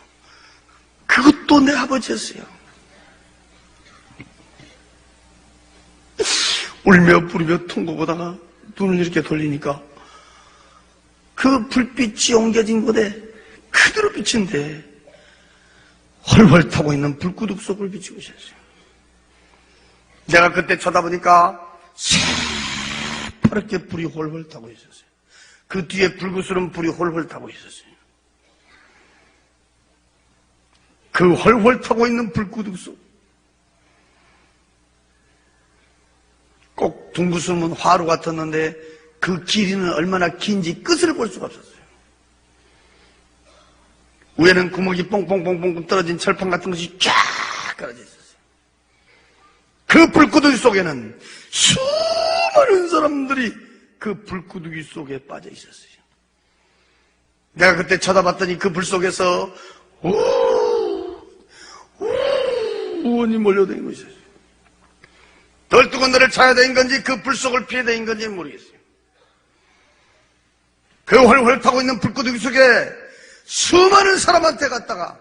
그것도 내 아버지였어요. 울며 부르며 통곡하다가 눈을 이렇게 돌리니까 그 불빛이 옮겨진 곳에 그대로 비친데 훨훨 타고 있는 불구둑 속을 비치고 있었어요. 내가 그때 쳐다보니까 새파랗게 불이 훨훨 타고 있었어요. 그 뒤에 불구스러운 불이 훨훨 타고 있었어요. 그 훨훨 타고 있는 불구둑 속 꼭 둥그스름은 화로 같았는데 그 길이는 얼마나 긴지 끝을 볼 수가 없었어요. 위에는 구멍이 뽕뽕뽕뽕 떨어진 철판 같은 것이 쫙 깔아져 있었어요. 그 불구덩이 속에는 수많은 사람들이 그 불구덩이 속에 빠져 있었어요. 내가 그때 쳐다봤더니 그 불 속에서 우원이 몰려다니고 있었어요. 덜 뜨거운 데를 찾아다닌 건지 그 불 속을 피해다닌 건지 모르겠어요. 그 훨훨 타고 있는 불구덩이 속에 수많은 사람한테 갔다가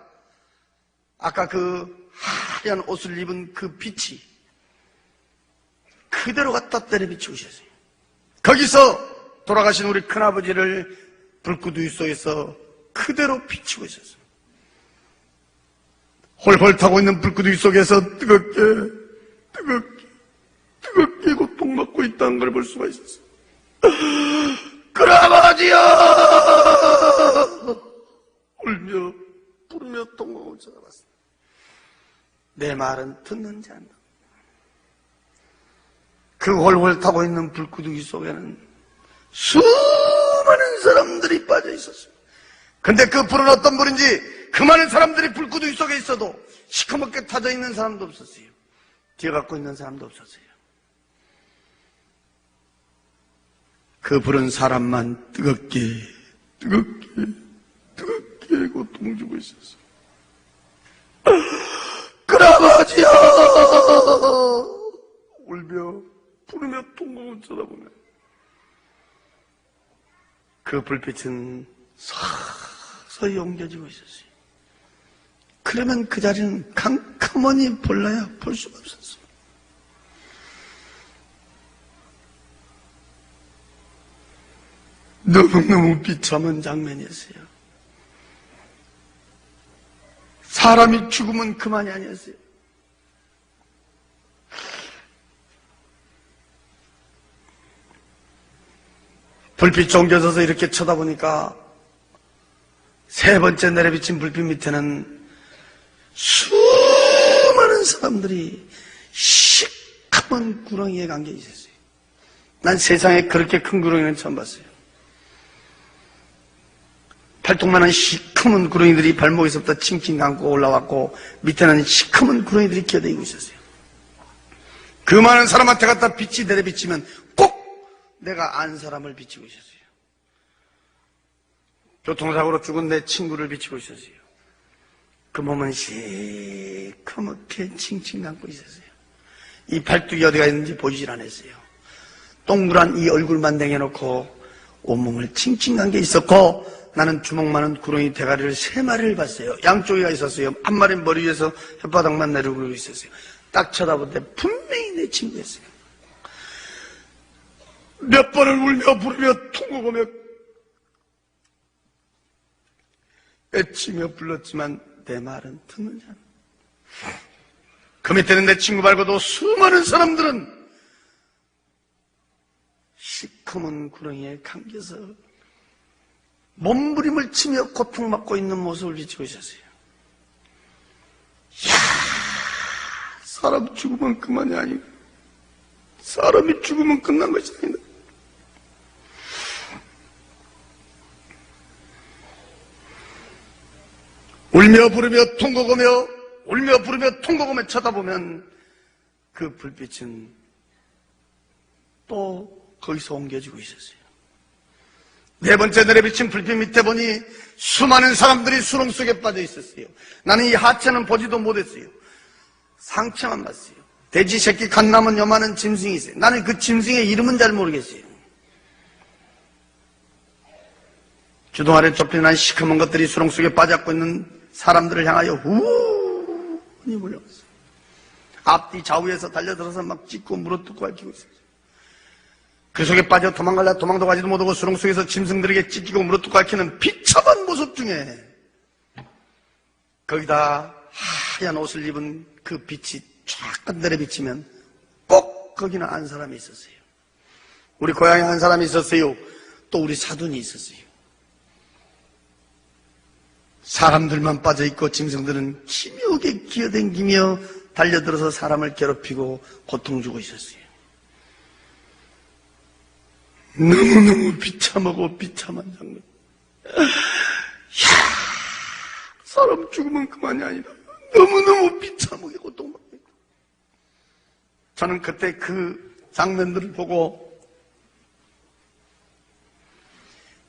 아까 그 하얀 옷을 입은 그 빛이 그대로 갖다 때려비치고 있었어요. 거기서 돌아가신 우리 큰아버지를 불구덩이 속에서 그대로 비치고 있었어요. 홀홀 타고 있는 불구덩이 속에서 뜨겁게 고통받고 있다는 걸 볼 수가 있었어요. 큰아버지여! 울며 부르며 통곡을 쳐다봤습니다. 내 말은 듣는지 않나. 그 홀홀 타고 있는 불구덩이 속에는 수많은 사람들이 빠져 있었습니다. 근데 그 불은 어떤 불인지 그 많은 사람들이 불구덩이 속에 있어도 시커멓게 타져 있는 사람도 없었어요. 뛰어갖고 있는 사람도 없었어요. 그 불은 사람만 뜨겁게 고통 주고 있었어요. 큰아버지야! 울며 부르며 통곡을 쳐다보며 그 불빛은 서서히 옮겨지고 있었어요. 그러면 그 자리는 캄캄하니 볼라야 볼 수가 없었어요. 너무너무 비참한 장면이었어요. 사람이 죽으면 그만이 아니었어요. 불빛이 옮겨져서 이렇게 쳐다보니까 세 번째 내려비친 불빛 밑에는 수많은 사람들이 시커먼 구렁이에 감겨 있었어요. 난 세상에 그렇게 큰 구렁이는 처음 봤어요. 팔뚝만한 시커먼 구렁이들이 발목에서부터 칭칭 감고 올라왔고 밑에는 시커먼 구렁이들이 기어다니고 있었어요. 그 많은 사람한테 갖다 빛이 내려비치면 꼭 내가 안 사람을 비치고 있었어요. 교통사고로 죽은 내 친구를 비치고 있었어요. 그 몸은 시커멓게 칭칭 감고 있었어요. 이 팔뚝이 어디가 있는지 보이질 않았어요. 동그란 이 얼굴만 내려놓고 온몸을 칭칭 감겨 있었고 나는 주먹 많은 구렁이 대가리를 3마리를 봤어요. 양쪽에가 있었어요. 한 마리는 머리 위에서 혓바닥만 내려오고 있었어요. 딱 쳐다볼 때 분명히 내 친구였어요. 몇 번을 울며 부르며 통곡하며 애치며 불렀지만 내 말은 듣는지 않나. 그 밑에는 내 친구 말고도 수많은 사람들은 시커먼 구렁이에 감겨서 몸부림을 치며 고통받고 있는 모습을 비치고 있었어요. 이야, 사람 죽으면 그만이 아니다. 사람이 죽으면 끝난 것이 아니다. 울며 부르며 통곡하며 쳐다보면 그 불빛은 또 거기서 옮겨지고 있었어요. 네 번째 내려비친 불빛 밑에 보니 수많은 사람들이 수렁 속에 빠져 있었어요. 나는 이 하체는 보지도 못했어요. 상체만 봤어요. 돼지 새끼 갓 남은 요만한 짐승이 있어요. 나는 그 짐승의 이름은 잘 모르겠어요. 주둥 아래 좁혀난 시커먼 것들이 수렁 속에 빠져있고 있는 사람들을 향하여 후니 몰려왔어요. 앞뒤 좌우에서 달려들어서 막 찢고 물어뜯고 핥히고 있어요. 그 속에 빠져 도망갈라 도망도 가지도 못하고 수렁 속에서 짐승들에게 찢기고 물어뜯고 핥히는 비참한 모습 중에 거기다 하얀 옷을 입은 그 빛이 쫙 내려비치면 꼭 거기는 한 사람이 있었어요. 우리 고향에 한 사람이 있었어요. 또 우리 사돈이 있었어요. 사람들만 빠져있고 짐승들은 기묘하게 기어다니며 달려들어서 사람을 괴롭히고 고통 주고 있었어요. 너무너무 비참하고 비참한 장면. 이야, 사람 죽으면 그만이 아니다. 너무너무 비참하게 고통받고 있다. 저는 그때 그 장면들을 보고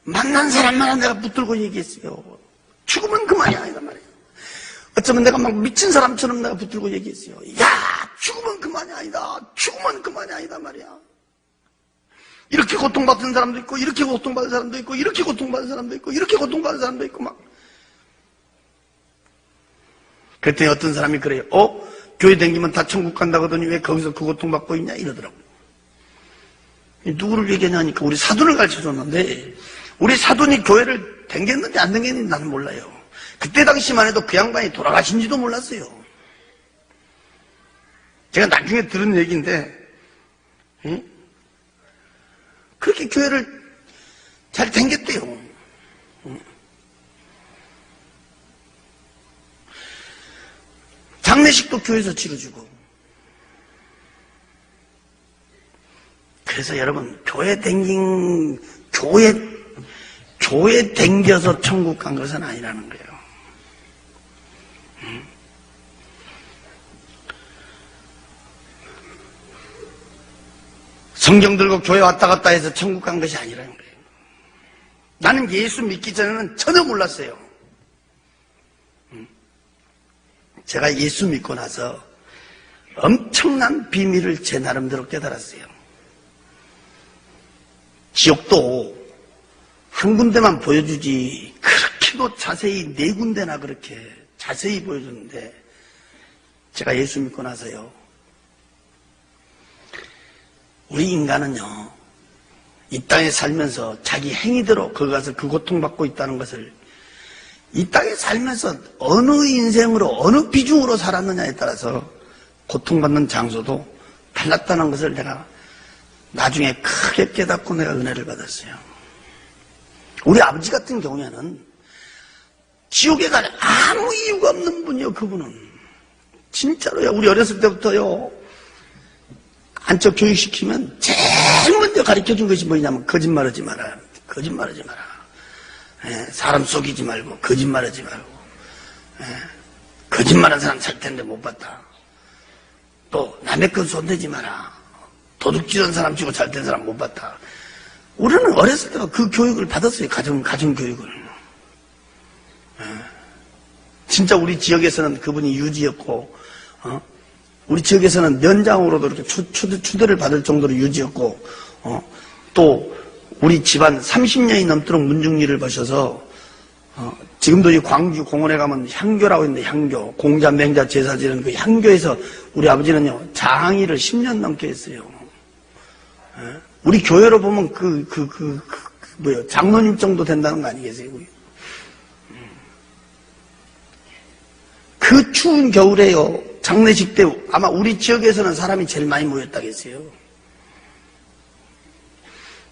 만난 사람마다 내가 붙들고 얘기했어요. 죽으면 그만이 아니다 말이에요. 어쩌면 내가 막 미친 사람처럼 내가 붙들고 얘기했어요. 야, 죽으면 그만이 아니다. 죽으면 그만이 아니다 말이야. 이렇게 고통받는 사람도 있고, 이렇게 고통받는 사람도 있고, 이렇게 고통받는 사람도 있고, 이렇게 고통받는 사람도 있고, 막. 그랬더니 어떤 사람이 그래요. 교회 다니면 다 천국 간다고 하더니 왜 거기서 그 고통받고 있냐? 이러더라고요. 누구를 얘기하냐니까 우리 사돈을 가르쳐줬는데, 우리 사돈이 교회를 댕겼는지 안 댕겼는지 나는 몰라요. 그때 당시만 해도 그 양반이 돌아가신지도 몰랐어요. 제가 나중에 들은 얘기인데, 그렇게 교회를 잘 댕겼대요. 장례식도 교회에서 치러주고. 그래서 여러분, 교회 댕겨서 천국 간 것은 아니라는 거예요. 성경 들고 교회 왔다 갔다 해서 천국 간 것이 아니라는 거예요. 나는 예수 믿기 전에는 전혀 몰랐어요. 제가 예수 믿고 나서 엄청난 비밀을 제 나름대로 깨달았어요. 지옥도 한 군데만 보여주지 그렇게도 자세히 4군데나 그렇게 자세히 보여주는데, 제가 예수 믿고 나서요, 우리 인간은요, 이 땅에 살면서 자기 행위대로 거기 가서 그 고통받고 있다는 것을, 이 땅에 살면서 어느 인생으로 어느 비중으로 살았느냐에 따라서 고통받는 장소도 달랐다는 것을 내가 나중에 크게 깨닫고 내가 은혜를 받았어요. 우리 아버지 같은 경우에는 지옥에 갈 아무 이유가 없는 분이요. 그분은 진짜로요. 우리 어렸을 때부터요, 안쪽 교육시키면 제일 먼저 가르쳐준 것이 뭐냐면 거짓말하지 마라. 거짓말하지 마라. 사람 속이지 말고 거짓말하지 말고. 거짓말한 사람 살 텐데 못 봤다. 또 남의 건 손대지 마라. 도둑질한 사람 치고 잘 된 사람 못 봤다. 우리는 어렸을 때부터 그 교육을 받았어요. 가정 교육을. 진짜 우리 지역에서는 그분이 유지였고, 우리 지역에서는 면장으로도 이렇게 추대를 받을 정도로 유지였고, 또 우리 집안 30년이 넘도록 문중리를 보셔서, 지금도 이 광주 공원에 가면 향교라고 있는데, 향교, 공자, 맹자, 제사 지는 그 향교에서 우리 아버지는요, 장의를 10년 넘게 했어요. 우리 교회로 보면 장로님 정도 된다는 거 아니겠어요? 그 추운 겨울에요, 장례식 때 아마 우리 지역에서는 사람이 제일 많이 모였다겠어요.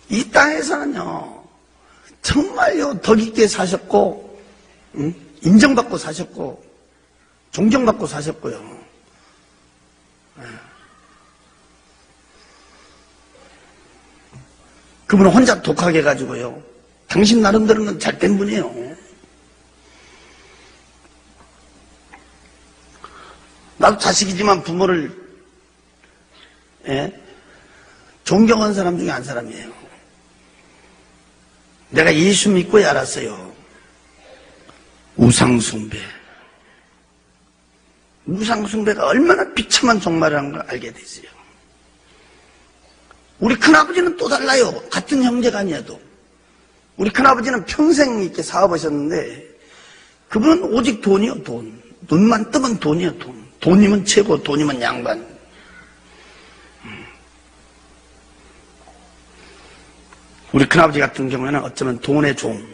이 땅에서는요, 정말요, 덕 있게 사셨고, 인정받고 사셨고, 존경받고 사셨고요. 그분은 혼자 독하게 해가지고요, 당신 나름대로는 잘된 분이에요. 나도 자식이지만 부모를 존경하는 사람 중에 한 사람이에요. 내가 예수 믿고야 알았어요. 우상숭배. 우상숭배가 얼마나 비참한 종말이라는 걸 알게 됐어요. 우리 큰아버지는 또 달라요. 같은 형제가 아니어도. 우리 큰아버지는 평생 이렇게 사업하셨는데, 그분은 오직 돈이요, 돈. 눈만 뜨면 돈이요, 돈. 돈이면 최고, 돈이면 양반. 우리 큰아버지 같은 경우에는 어쩌면 돈의 종.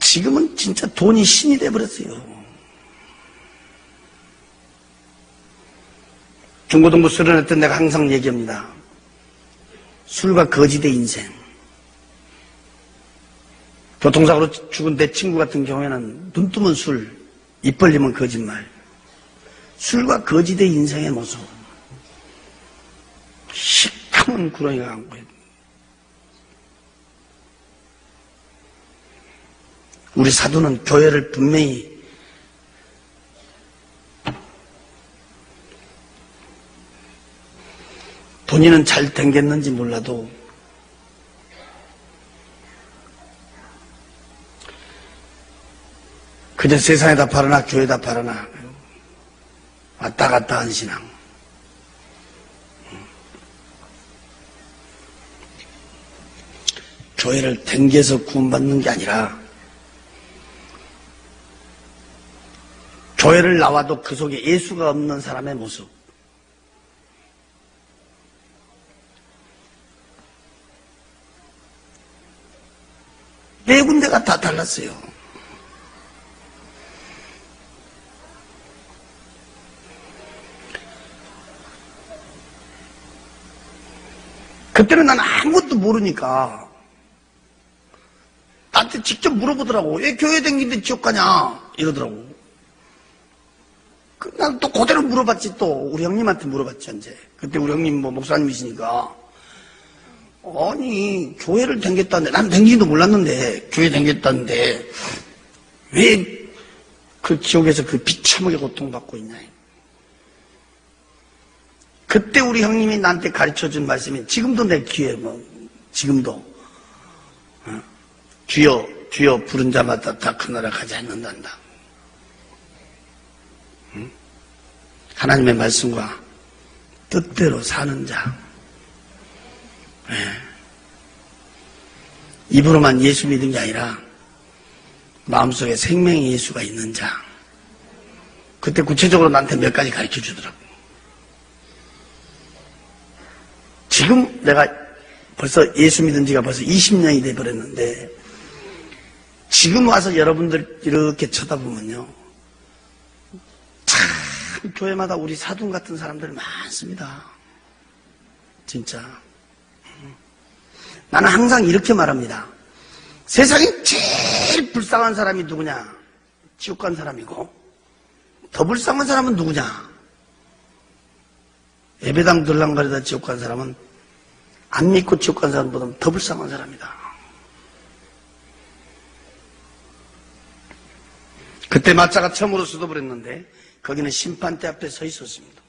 지금은 진짜 돈이 신이 돼버렸어요. 중고등부 수련회 때 내가 항상 얘기합니다. 술과 거짓의 인생. 교통사고로 죽은 내 친구 같은 경우에는 눈 뜨면 술, 입 벌리면 거짓말. 술과 거짓의 인생의 모습. 시커먼 구렁이가 간 거예요. 우리 사도는 교회를 분명히 본인은 잘 댕겼는지 몰라도 그저 세상에다 팔아나 교회에다 팔아나 왔다 갔다 한 신앙. 교회를 댕겨서 구원받는 게 아니라 교회를 나와도 그 속에 예수가 없는 사람의 모습. 네 군데가 다 달랐어요. 그때는 난 아무것도 모르니까 나한테 직접 물어보더라고. 왜 교회 다니는데 지옥 가냐 이러더라고. 난 또 그대로 물어봤지. 또 우리 형님한테 물어봤지. 이제 그때 우리 형님 뭐 목사님이시니까 아니 교회를 다녔다는데 난 다니지도 몰랐는데 교회 다녔다는데 왜 그 지옥에서 그 비참하게 고통받고 있냐. 그때 우리 형님이 나한테 가르쳐준 말씀이 지금도 내 귀에 뭐 지금도 주여 주여 부른 자마다 다 그 나라 가지 않는단다. 하나님의 말씀과 뜻대로 사는 자. 입으로만 예수 믿은 게 아니라 마음속에 생명의 예수가 있는 자. 그때 구체적으로 나한테 몇 가지 가르쳐 주더라고. 지금 내가 벌써 예수 믿은 지가 벌써 20년이 돼버렸는데 지금 와서 여러분들 이렇게 쳐다보면요 참 교회마다 우리 사돈 같은 사람들 많습니다. 진짜. 나는 항상 이렇게 말합니다. 세상에 제일 불쌍한 사람이 누구냐? 지옥 간 사람이고 더 불쌍한 사람은 누구냐? 예배당 들랑거리다 지옥 간 사람은 안 믿고 지옥 간 사람보다 더 불쌍한 사람이다. 그때 마차가 처음으로 쏟아버렸는데 거기는 심판대 앞에 서 있었습니다.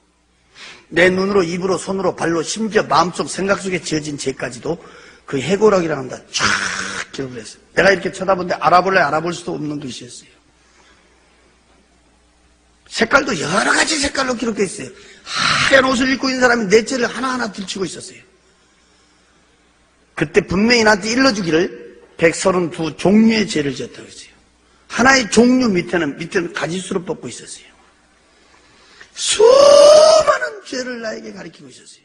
내 눈으로 입으로 손으로 발로 심지어 마음속 생각 속에 지어진 죄까지도 그 해고락이라고 한다 쫙 기록을 했어요. 내가 이렇게 쳐다보는데 알아볼 수도 없는 글씨였어요. 색깔도 여러 가지 색깔로 기록되어 있어요. 하얀 옷을 입고 있는 사람이 내 죄를 하나하나 들추고 있었어요. 그때 분명히 나한테 일러주기를 132 종류의 죄를 지었다고 했어요. 하나의 종류 밑에는 가지수로 뽑고 있었어요. 수많은 죄를 나에게 가리키고 있었어요.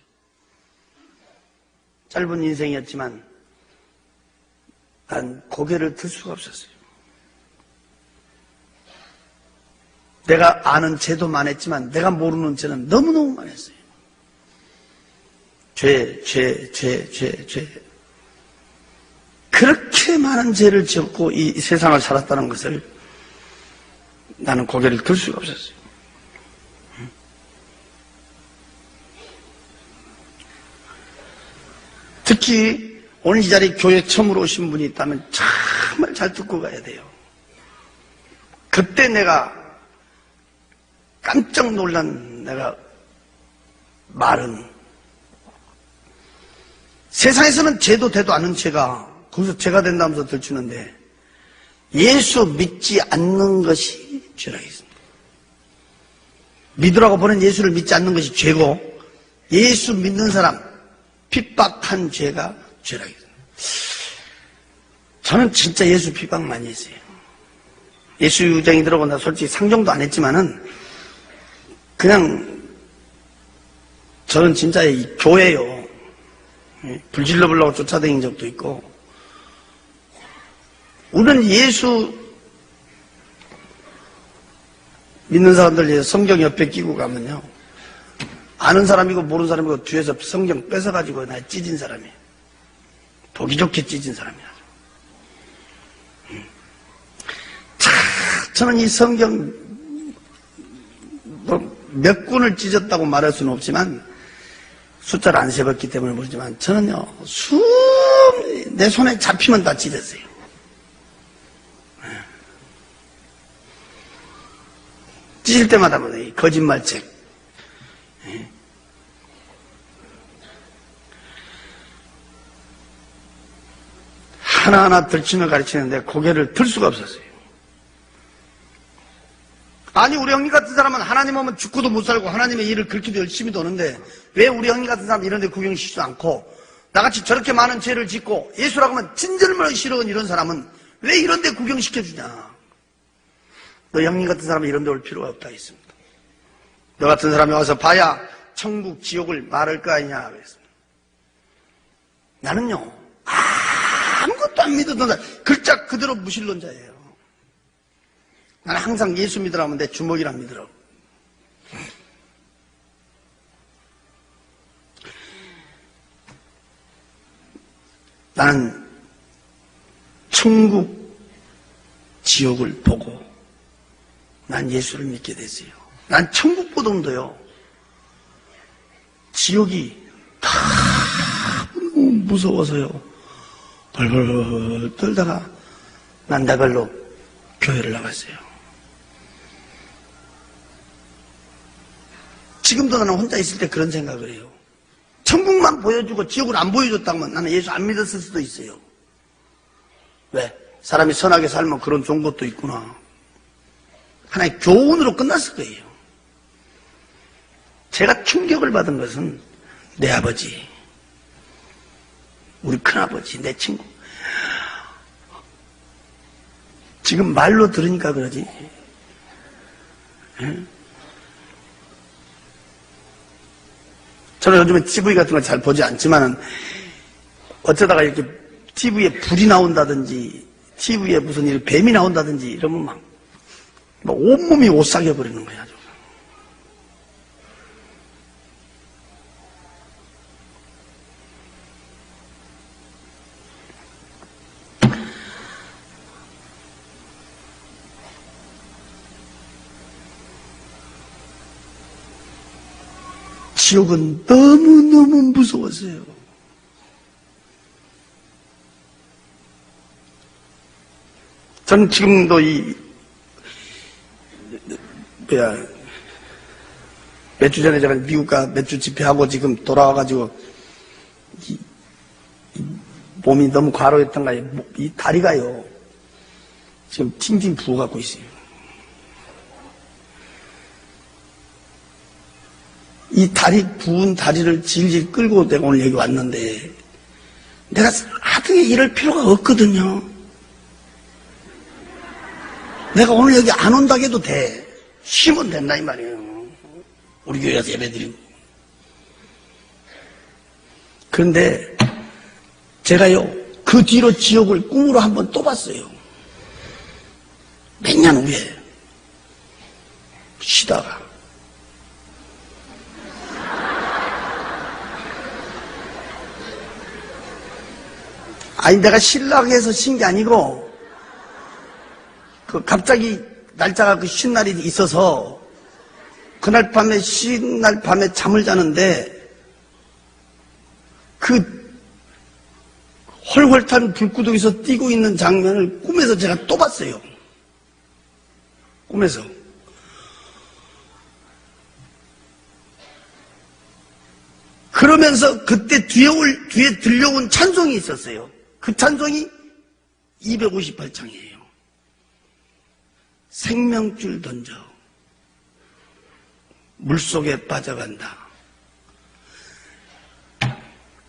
짧은 인생이었지만 난 고개를 들 수가 없었어요. 내가 아는 죄도 많았지만 내가 모르는 죄는 너무너무 많았어요. 죄. 그렇게 많은 죄를 지었고 이 세상을 살았다는 것을 나는 고개를 들 수가 없었어요. 특히 오늘 이 자리에 교회 처음으로 오신 분이 있다면 정말 잘 듣고 가야 돼요. 그때 내가 깜짝 놀란 내가 말은 세상에서는 죄도 돼도 않은 죄가 거기서 죄가 된다면서 들추는데 예수 믿지 않는 것이 죄라고 했습니다. 믿으라고 보낸 예수를 믿지 않는 것이 죄고 예수 믿는 사람 핍박한 죄가 죄라고 했습니다. 저는 진짜 예수 핍박 많이 했어요. 예수 유정이 들어오고 나 솔직히 상종도 안 했지만은 그냥 저는 진짜 이 교회요 불질러 보려고 쫓아다닌 적도 있고 우리는 예수 믿는 사람들 성경 옆에 끼고 가면요 아는 사람이고 모르는 사람이고 뒤에서 성경 뺏어가지고 나 찢은 사람이에요. 보기 좋게 찢은 사람이야. 저는 이 성경 몇 군을 찢었다고 말할 수는 없지만 숫자를 안 세봤기 때문에 모르지만 저는요 내 손에 잡히면 다 찢었어요. 찢을 때마다 거짓말책 하나하나 들추며 가르치는데 고개를 들 수가 없었어요. 아니 우리 형님 같은 사람은 하나님 오면 죽고도 못 살고 하나님의 일을 그렇게도 열심히 도는데 왜 우리 형님 같은 사람은 이런 데 구경시키지도 않고 나같이 저렇게 많은 죄를 짓고 예수라고 하면 친절만 싫어하는 이런 사람은 왜 이런 데 구경시켜주냐. 너 형님 같은 사람은 이런 데 올 필요가 없다 했습니다. 너 같은 사람이 와서 봐야 천국 지옥을 말할 거 아니냐 그랬습니다. 나는요 아무것도 안 믿었던 사람, 글자 그대로 무신론자예요. 나는 항상 예수 믿으라면 내 주먹이랑 믿으라고. 나는 천국, 지옥을 보고 난 예수를 믿게 됐어요. 난 천국보다도요 지옥이 다 무서워서요 벌벌 떨다가 난다발로 교회를 나갔어요. 지금도 나는 혼자 있을 때 그런 생각을 해요. 천국만 보여주고 지옥을 안 보여줬다면 나는 예수 안 믿었을 수도 있어요. 왜? 사람이 선하게 살면 그런 좋은 것도 있구나. 하나의 교훈으로 끝났을 거예요. 제가 충격을 받은 것은 내 아버지, 우리 큰아버지, 내 친구. 지금 말로 들으니까 그러지. 응? 저는 요즘에 TV 같은 거 잘 보지 않지만은 어쩌다가 이렇게 TV에 불이 나온다든지 TV에 무슨 일 뱀이 나온다든지 이러면 막 온몸이 오싹해 버리는 거야. 지옥은 너무너무 무서웠어요. 저는 지금도 몇 주 전에 제가 미국 가 몇 주 집회하고 지금 돌아와가지고 몸이 너무 과로했던가요. 이 다리가요 지금 팅팅 부어갖고 있어요. 이 다리 부은 다리를 질질 끌고 내가 오늘 여기 왔는데 내가 하등에 이럴 필요가 없거든요. 내가 오늘 여기 안 온다고 해도 돼. 쉬면 된다 이 말이에요. 우리 교회에서 예배드리고. 그런데 제가요 그 뒤로 지옥을 꿈으로 한번 또 봤어요. 몇 년 후에 쉬다가 아니 내가 쉬려고 해서 쉰 게 아니고 그 갑자기 날짜가 그 쉰 날이 있어서 그날 밤에 쉰 날 밤에 잠을 자는데 그 헐헐 탄 불구덩이에서 뛰고 있는 장면을 꿈에서 제가 또 봤어요. 꿈에서. 그러면서 그때 뒤에 들려온 찬송이 있었어요. 그 찬송이 258장이에요. 생명줄 던져 물속에 빠져간다.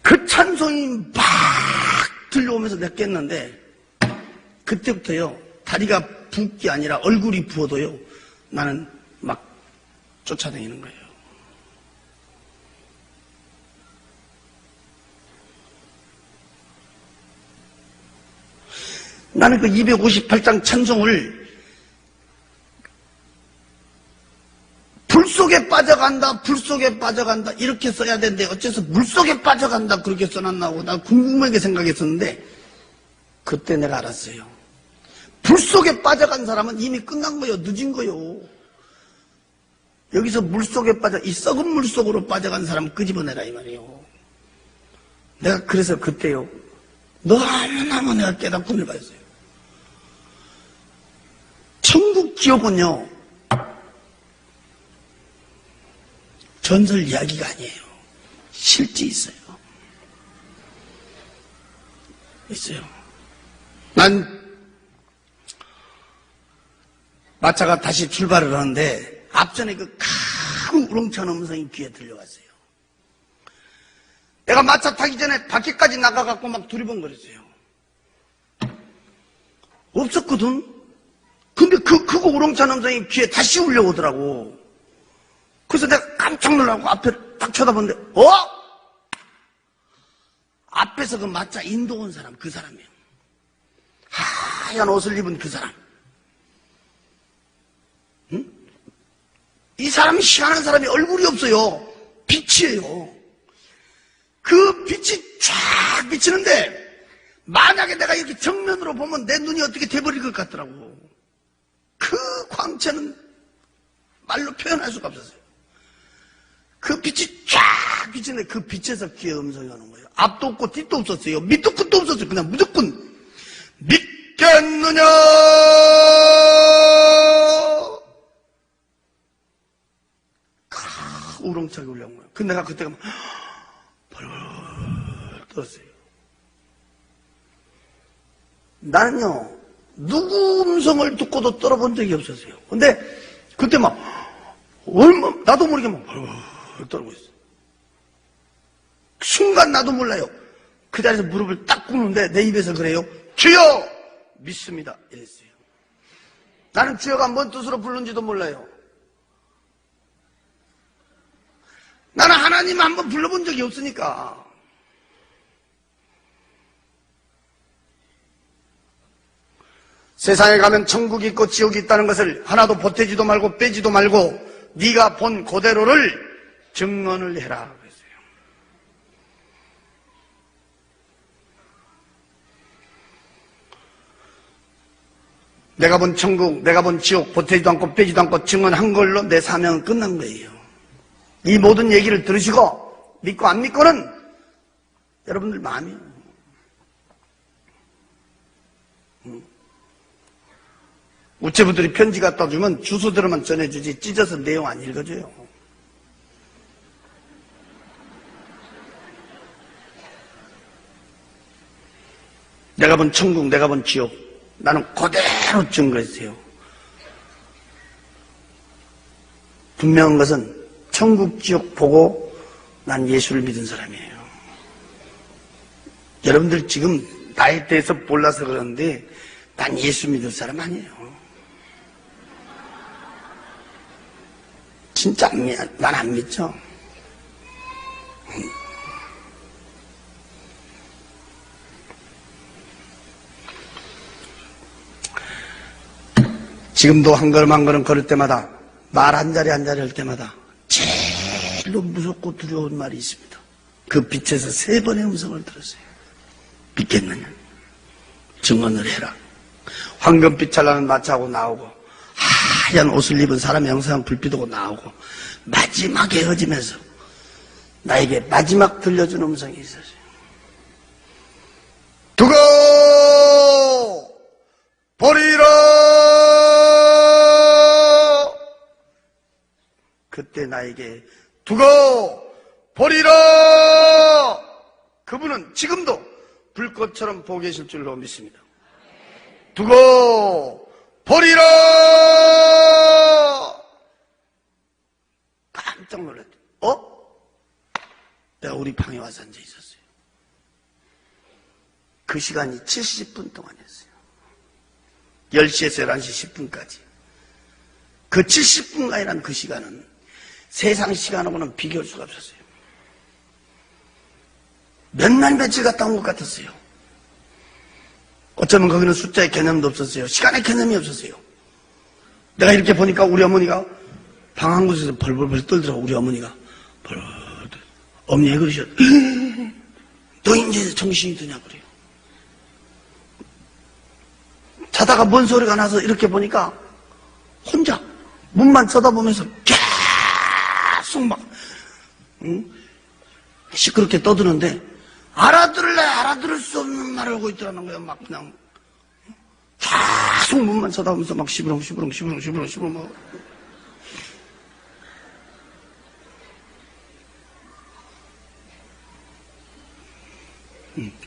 그 찬송이 막 들려오면서 내가 깼는데 그때부터요 다리가 붓기 아니라 얼굴이 부어도요 나는 막 쫓아다니는 거예요. 나는 그 258장 찬송을 불속에 빠져간다, 불속에 빠져간다 이렇게 써야 되는데 어째서 물속에 빠져간다 그렇게 써놨나고 난 궁금하게 생각했었는데 그때 내가 알았어요. 불속에 빠져간 사람은 이미 끝난 거요. 늦은 거요. 여기서 물속에 이 썩은 물속으로 빠져간 사람 끄집어내라 이 말이에요. 내가 그래서 그때요 너무너무 내가 깨닫음을 받았어요. 천국 지옥은요 전설 이야기가 아니에요. 실제 있어요. 마차가 다시 출발을 하는데 앞전에 그 큰 우렁찬 음성이 귀에 들려왔어요. 내가 마차 타기 전에 밖에까지 나가갖고 막 두리번거렸어요. 없었거든. 근데 그 크고 우렁찬 음성이 귀에 다시 울려오더라고. 그래서 내가 깜짝 놀라고 앞에 딱 쳐다보는데 앞에서 그 마차 인도 온 사람, 그 사람이에요. 하얀 옷을 입은 그 사람. 응? 이 사람이 희한한 사람이 얼굴이 없어요. 빛이에요. 그 빛이 쫙 비치는데 만약에 내가 이렇게 정면으로 보면 내 눈이 어떻게 돼버릴 것 같더라고. 그 광채는 말로 표현할 수가 없었어요. 그 빛이 쫙 비치는데 그 빛에서 귀에 음성이 오는 거예요. 앞도 없고 뒤도 없었어요. 밑도 끝도 없었어요. 그냥 무조건 믿겠느냐 우렁차게 올라온 거예요. 근데 내가 그때가 막 벌벌 떨었어요. 나는요 누구 음성을 듣고도 떨어본 적이 없었어요. 근데 그때 막 나도 모르게 막 벌벌 떨고 있어. 순간 나도 몰라요. 그 자리에서 무릎을 딱 꿇는데 내 입에서 그래요. 주여 믿습니다 이랬어요. 나는 주여가 뭔 뜻으로 부르는지도 몰라요. 나는 하나님 한번 불러본 적이 없으니까. 세상에 가면 천국이 있고 지옥이 있다는 것을 하나도 보태지도 말고 빼지도 말고 네가 본 그대로를 증언을 해라 그랬어요. 내가 본 천국, 내가 본 지옥 보태지도 않고 빼지도 않고 증언한 걸로 내 사명은 끝난 거예요. 이 모든 얘기를 들으시고 믿고 안 믿고는 여러분들 마음이에요. 우체부들이 편지 갖다 주면 주소대로만 전해주지 찢어서 내용 안 읽어줘요. 내가 본 천국, 내가 본 지옥 나는 그대로 증거했어요. 분명한 것은 천국, 지옥 보고 난 예수를 믿은 사람이에요. 여러분들 지금 나에 대해서 몰라서 그러는데 난 예수 믿을 사람 아니에요. 진짜 난 안 믿죠. 지금도 한 걸음 한 걸음 걸을 때마다 말 한 자리 한 자리 할 때마다 제일로 무섭고 두려운 말이 있습니다. 그 빛에서 3번의 음성을 들었어요. 믿겠느냐? 증언을 해라. 황금빛 찬란한 마차하고 나오고 하얀 옷을 입은 사람의 형상은 불빛 오고 나오고 마지막에 헤어지면서 나에게 마지막 들려준 음성이 있었어요. 두고 보리라. 그때 나에게 두고 보리라. 그분은 지금도 불꽃처럼 보고 계실 줄로 믿습니다. 두고 보리라. 깜짝 놀랐대. 내가 우리 방에 와서 앉아 있었어요. 그 시간이 70분 동안이었어요. 10시에서 11시 10분까지. 그 70분간이란 그 시간은 세상 시간하고는 비교할 수가 없었어요. 몇 날 며칠 갔다 온 것 같았어요. 어쩌면 거기는 숫자의 개념도 없었어요. 시간의 개념이 없었어요. 내가 이렇게 보니까 우리 어머니가 방 한 곳에서 벌벌벌 떨더라고. 우리 어머니가 벌벌. 어머니가 그러셔. 너 이제 정신이 드냐 그래요. 자다가 뭔 소리가 나서 이렇게 보니까 혼자 문만 쳐다보면서 계속 막 시끄럽게 떠드는데 알아들을래 알아들을 수 없는 말을 하고 있더라는 거예요. 막 그냥 계속 문만 쳐다보면서 막 시부렁 막.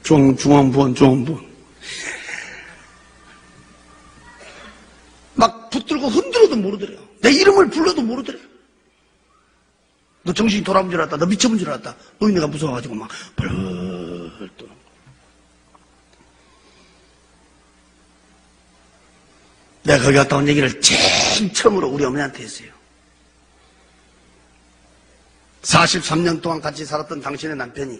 중앙부원 막 붙들고 흔들고 너 정신이 돌아온 줄 알았다. 너 미쳐본 줄 알았다. 노인네가 무서워가지고 막 벌벌 떠는 거야. 내가 거기 갔다 온 얘기를 제일 처음으로 우리 어머니한테 했어요. 43년 동안 같이 살았던 당신의 남편이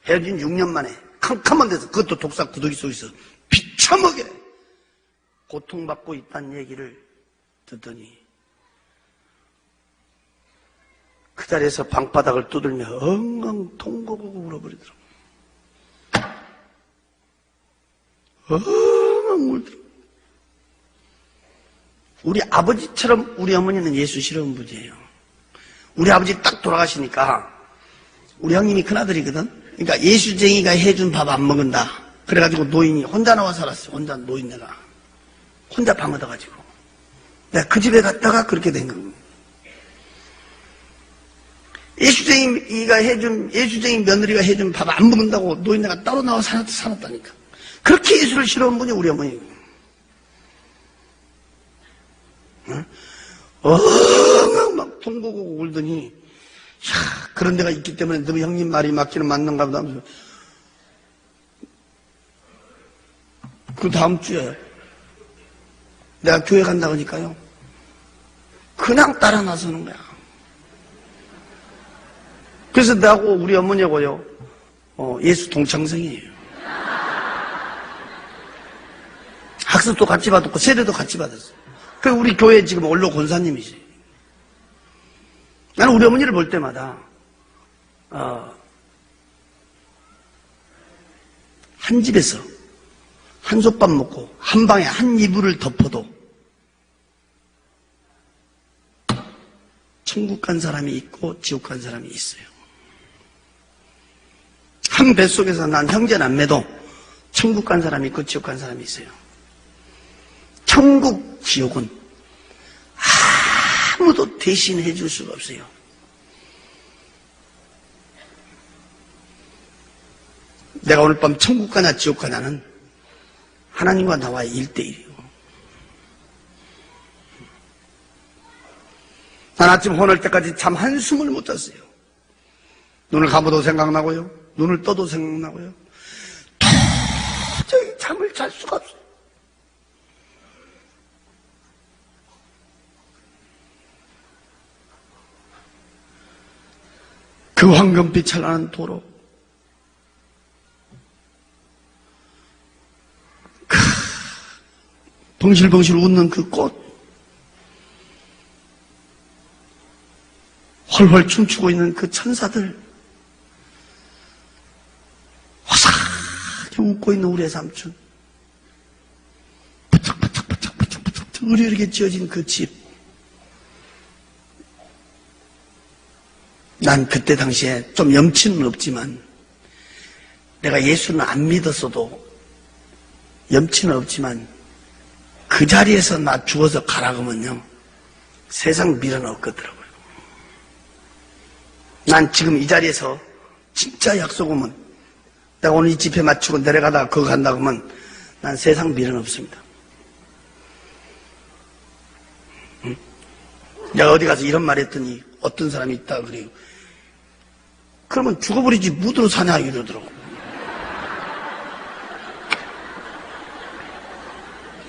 헤어진 6년 만에 캄캄한 데서, 그것도 독사 구더기 속에서 비참하게 고통받고 있다는 얘기를 듣더니 그 자리에서 방바닥을 두들며 엉엉 통곡하고 울어버리더라고. 엉엉 울더라고. 우리 아버지처럼 우리 어머니는 예수 싫어하는 분이에요. 우리 아버지 딱 돌아가시니까 우리 형님이 큰아들이거든. 그러니까 예수쟁이가 해준 밥 안 먹은다. 그래가지고 노인이 혼자 나와 살았어. 혼자 노인네가 혼자 방 얻어가지고 내가 그 집에 갔다가 그렇게 된 거고. 예수쟁이 며느리가 해준 밥 안 먹는다고 노인네가 따로 나와 살았다니까. 그렇게 예수를 싫어하는 분이 우리 어머니고. 막 통곡하고 울더니, 야, 그런 데가 있기 때문에 너 형님 말이 맞기는 맞는가 보다 하면서. 그 다음 주에 내가 교회 간다고 하니까요. 그냥 따라 나서는 거야. 그래서 나하고 우리 어머니하고요, 예수 동창생이에요. 학습도 같이 받았고, 세례도 같이 받았어요. 그 우리 교회 지금 원로 권사님이지. 나는 우리 어머니를 볼 때마다, 한 집에서 한솥밥 먹고, 한 방에 한 이불을 덮어도, 천국 간 사람이 있고, 지옥 간 사람이 있어요. 한 뱃속에서 난 형제 남매도 천국 간 사람이 있고 지옥 간 사람이 있어요. 천국, 지옥은 아무도 대신해 줄 수가 없어요. 내가 오늘 밤 천국 가냐 지옥 가냐는 하나님과 나와의 1대1이에요. 난 아침 혼을 때까지 잠 한숨을 못 잤어요. 눈을 감아도 생각나고요. 눈을 떠도 생각나고요. 도저히 잠을 잘 수가 없어요. 그 황금빛 찬란한 도로, 벙실벙실 웃는 그 꽃, 헐헐 춤추고 있는 그 천사들, 화사하게 웃고 있는 우리의 삼촌, 부쩍부쩍 의리하게 지어진 그 집. 난 그때 당시에 좀 염치는 없지만, 내가 예수는 안 믿었어도 염치는 없지만, 그 자리에서 나 죽어서 가라 그러면요, 세상 미련 없겠더라고요. 난 지금 이 자리에서 진짜 약속 오면, 내가 오늘 이 집회 마치고 내려가다가 그거 간다고 하면 난 세상 미련 없습니다. 응? 내가 어디 가서 이런 말 했더니 어떤 사람이 있다 그래요. 그러면 죽어버리지 무드로 사냐 이러더라고.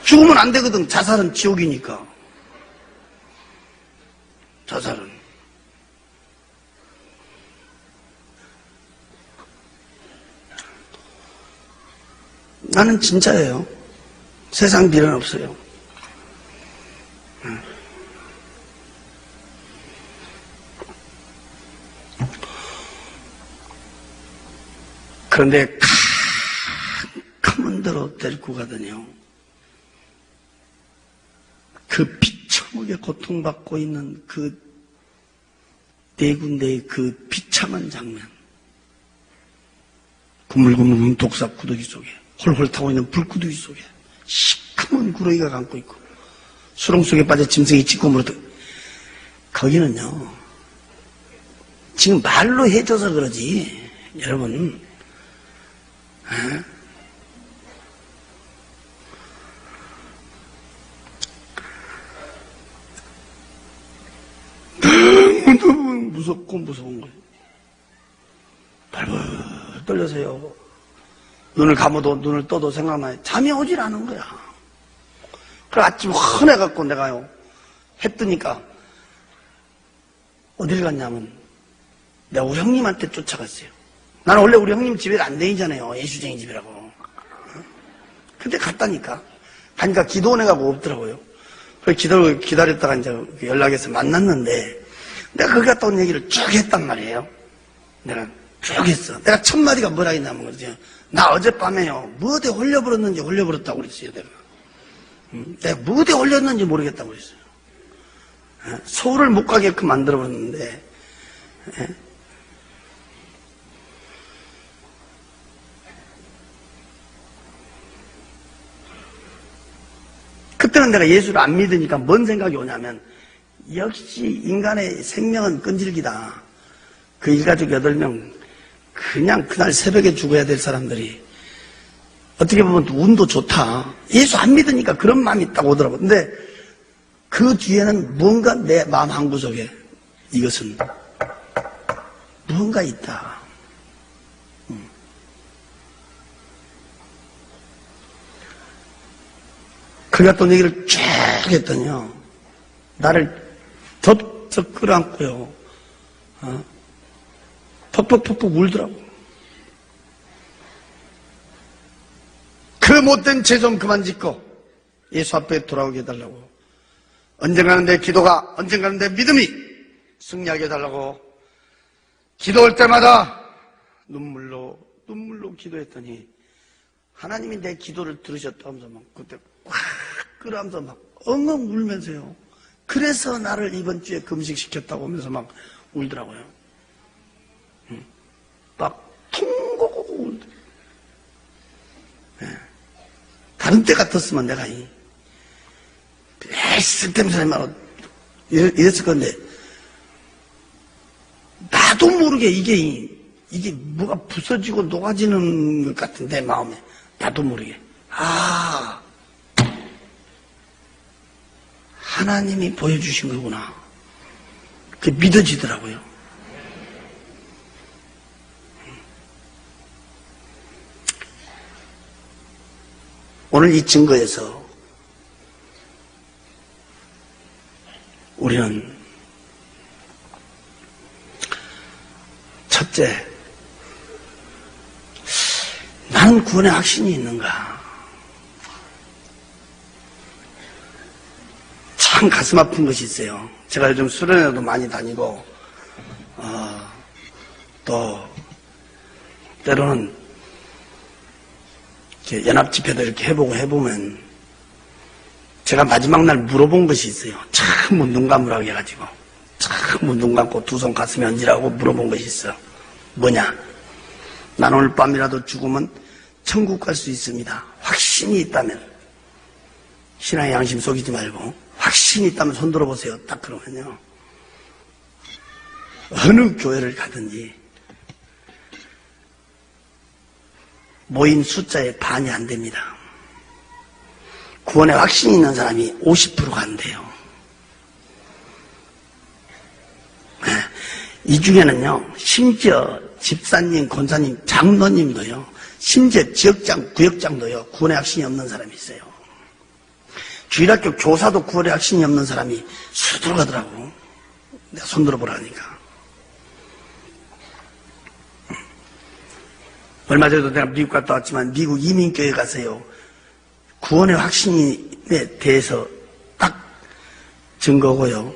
죽으면 안 되거든. 자살은 지옥이니까. 자살은. 나는 진짜예요. 세상 미련 없어요. 그런데 캄캄한 데로 데리고 가더니요, 그 비참하게 고통받고 있는 그 네 군데의 그 비참한 장면, 구물구물 독사 구더기 속에 홀홀 타고 있는 불구더기 속에 시커먼 구렁이가 감고 있고 수렁 속에 빠져 짐승이 찢고 물었다. 거기는요, 지금 말로 해줘서 그러지 여러분, 너무너무 무섭고 무서운 거예요. 벌벌 떨려서요. 눈을 감아도 눈을 떠도 생각나요. 잠이 오질 않은 거야. 그래 아침 헌해갖고 내가요 해 뜨니까 어딜 갔냐면 내가 우리 형님한테 쫓아갔어요. 나는 원래 우리 형님 집에 안 다니잖아요. 예수쟁이 집이라고. 근데 갔다니까. 가니까 기도원에 가고 없더라고요. 그래서 기다렸다가 이제 연락해서 만났는데 내가 거기 갔다 온 얘기를 쭉 했단 말이에요. 내가 쭉 했어. 내가 첫 마디가 뭐라 했냐면 그러죠. 나 어젯밤에요 무엇에 홀려버렸는지 홀려버렸다고 그랬어요. 내가 무엇에 홀렸는지 모르겠다고 그랬어요. 서울을 못 가게끔 만들어버렸는데 그때는 내가 예수를 안 믿으니까 뭔 생각이 오냐면 역시 인간의 생명은 끈질기다. 그 일가족 8명 그냥 그날 새벽에 죽어야 될 사람들이 어떻게 보면 운도 좋다. 예수 안 믿으니까 그런 마음이 있다고 오더라고. 근데 그 뒤에는 뭔가 내 마음 한구석에 이것은 무언가 있다. 그가 또 얘기를 쭉 했더니요. 나를 덥석 끌어안고요. 퍽퍽퍽퍽 울더라고. 그 못된 죄 좀 그만 짓고 예수 앞에 돌아오게 해달라고. 언젠가는 내 기도가, 언젠가는 내 믿음이 승리하게 해달라고. 기도할 때마다 눈물로 기도했더니 하나님이 내 기도를 들으셨다면서 막 그때 꽉 끌어안면서 막 엉엉 울면서요. 그래서 나를 이번 주에 금식시켰다고 하면서 막 울더라고요. 막 통곡하고 울더라고요. 다른 때 같았으면 내가 쓸데없는 사람이 이랬을 건데 나도 모르게 이게 뭐가 부서지고 녹아지는 것 같은 내 마음에 나도 모르게 하나님이 보여주신 거구나. 그게 믿어지더라고요. 오늘 이 증거에서 우리는 첫째, 나는 구원의 확신이 있는가? 참 가슴 아픈 것이 있어요. 제가 요즘 수련회도 많이 다니고 또 때로는 이렇게 연합집회도 이렇게 해보면 제가 마지막 날 물어본 것이 있어요. 참 눈 감으라고 해가지고 참 눈 감고 두 손 가슴에 얹으라고 물어본 것이 있어. 뭐냐? 난 오늘 밤이라도 죽으면 천국 갈 수 있습니다. 확신이 있다면, 신앙의 양심 속이지 말고 확신이 있다면 손 들어보세요. 딱 그러면요, 어느 교회를 가든지 모인 숫자의 반이 안 됩니다. 구원에 확신이 있는 사람이 50%가 안 돼요. 이 중에는요, 심지어 집사님, 권사님, 장로님도요, 심지어 지역장, 구역장도요, 구원의 확신이 없는 사람이 있어요. 주일학교 교사도 구원의 확신이 없는 사람이 수두로 가더라고. 내가 손 들어보라니까. 얼마 전에도 내가 미국 갔다 왔지만 미국 이민교회 가서요, 구원의 확신에 대해서 딱 증거고요,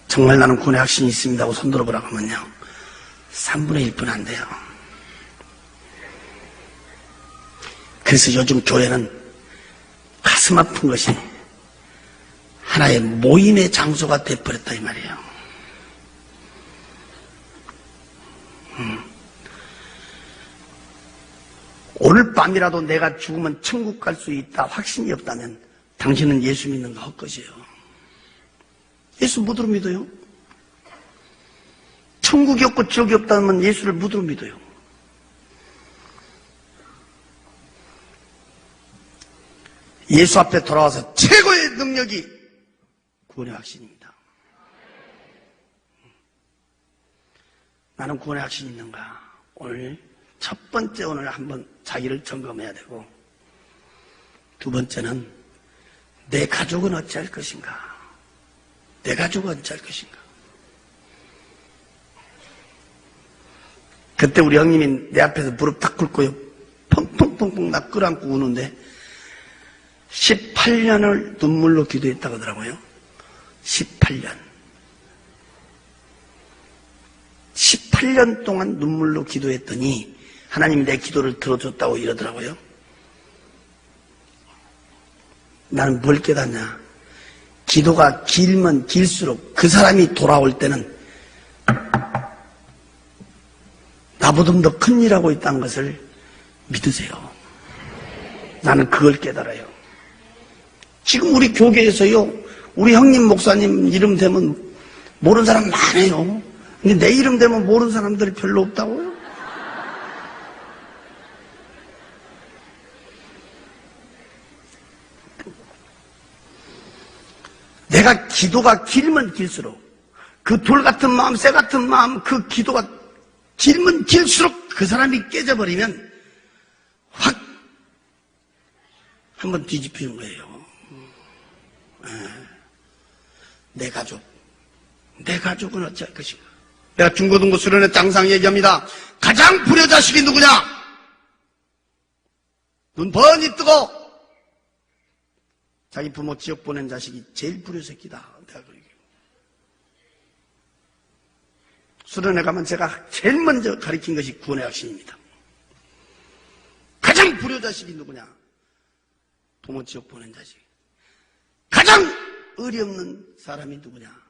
정말 나는 구원의 확신이 있습니다 하고 손 들어보라고 하면요, 3분의 1분 안 돼요. 그래서 요즘 교회는 가슴 아픈 것이 하나의 모임의 장소가 돼버렸다 이 말이에요. 오늘 밤이라도 내가 죽으면 천국 갈 수 있다 확신이 없다면 당신은 예수 믿는 거 헛것이에요. 예수 무드로 믿어요? 천국이 없고 지옥이 없다면 예수를 무드로 믿어요. 예수 앞에 돌아와서 최고의 능력이 구원의 확신입니다. 나는 구원의 확신이 있는가? 오늘 첫 번째 오늘 한번 자기를 점검해야 되고, 두 번째는 내 가족은 어찌할 것인가? 내 가족은 어찌할 것인가? 그때 우리 형님이 내 앞에서 무릎 탁 꿇고요, 펑펑펑펑 나 끌어안고 우는데 18년을 눈물로 기도했다고 하더라고요. 18년. 18년 동안 눈물로 기도했더니 하나님이 내 기도를 들어줬다고 이러더라고요. 나는 뭘 깨닫냐? 기도가 길면 길수록 그 사람이 돌아올 때는 나보다 더 큰 일하고 있다는 것을 믿으세요. 나는 그걸 깨달아요. 지금 우리 교계에서요, 우리 형님 목사님 이름 되면 모르는 사람 많아요. 근데 내 이름 되면 모르는 사람들이 별로 없다고요? 내가 기도가 길면 길수록 그 돌 같은 마음, 쇠 같은 마음, 그 기도가 길면 길수록 그 사람이 깨져버리면 확 한번 뒤집히는 거예요. 내 가족은 어찌할 것인가? 내가 중고등부 수련회 장상 얘기합니다. 가장 불효자식이 누구냐? 눈 번이 뜨고 자기 부모 지옥 보낸 자식이 제일 불효새끼다. 내가 그러게. 수련회 가면 제가 제일 먼저 가르친 것이 구원의 확신입니다. 가장 불효자식이 누구냐? 부모 지옥 보낸 자식. 가장 의리 없는 사람이 누구냐?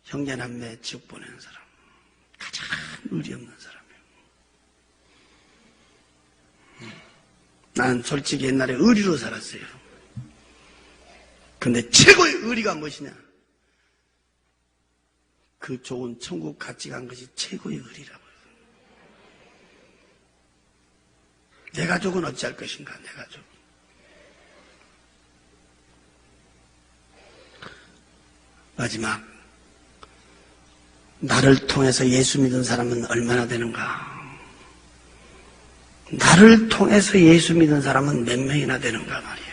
형제남매 지옥 보내는 사람. 가장 의리 없는 사람이에요. 나는 솔직히 옛날에 의리로 살았어요. 근데 최고의 의리가 무엇이냐? 그 좋은 천국 같이 간 것이 최고의 의리라고요. 내 가족은 어찌할 것인가? 내 가족. 마지막, 나를 통해서 예수 믿은 사람은 얼마나 되는가? 나를 통해서 예수 믿은 사람은 몇 명이나 되는가 말이에요.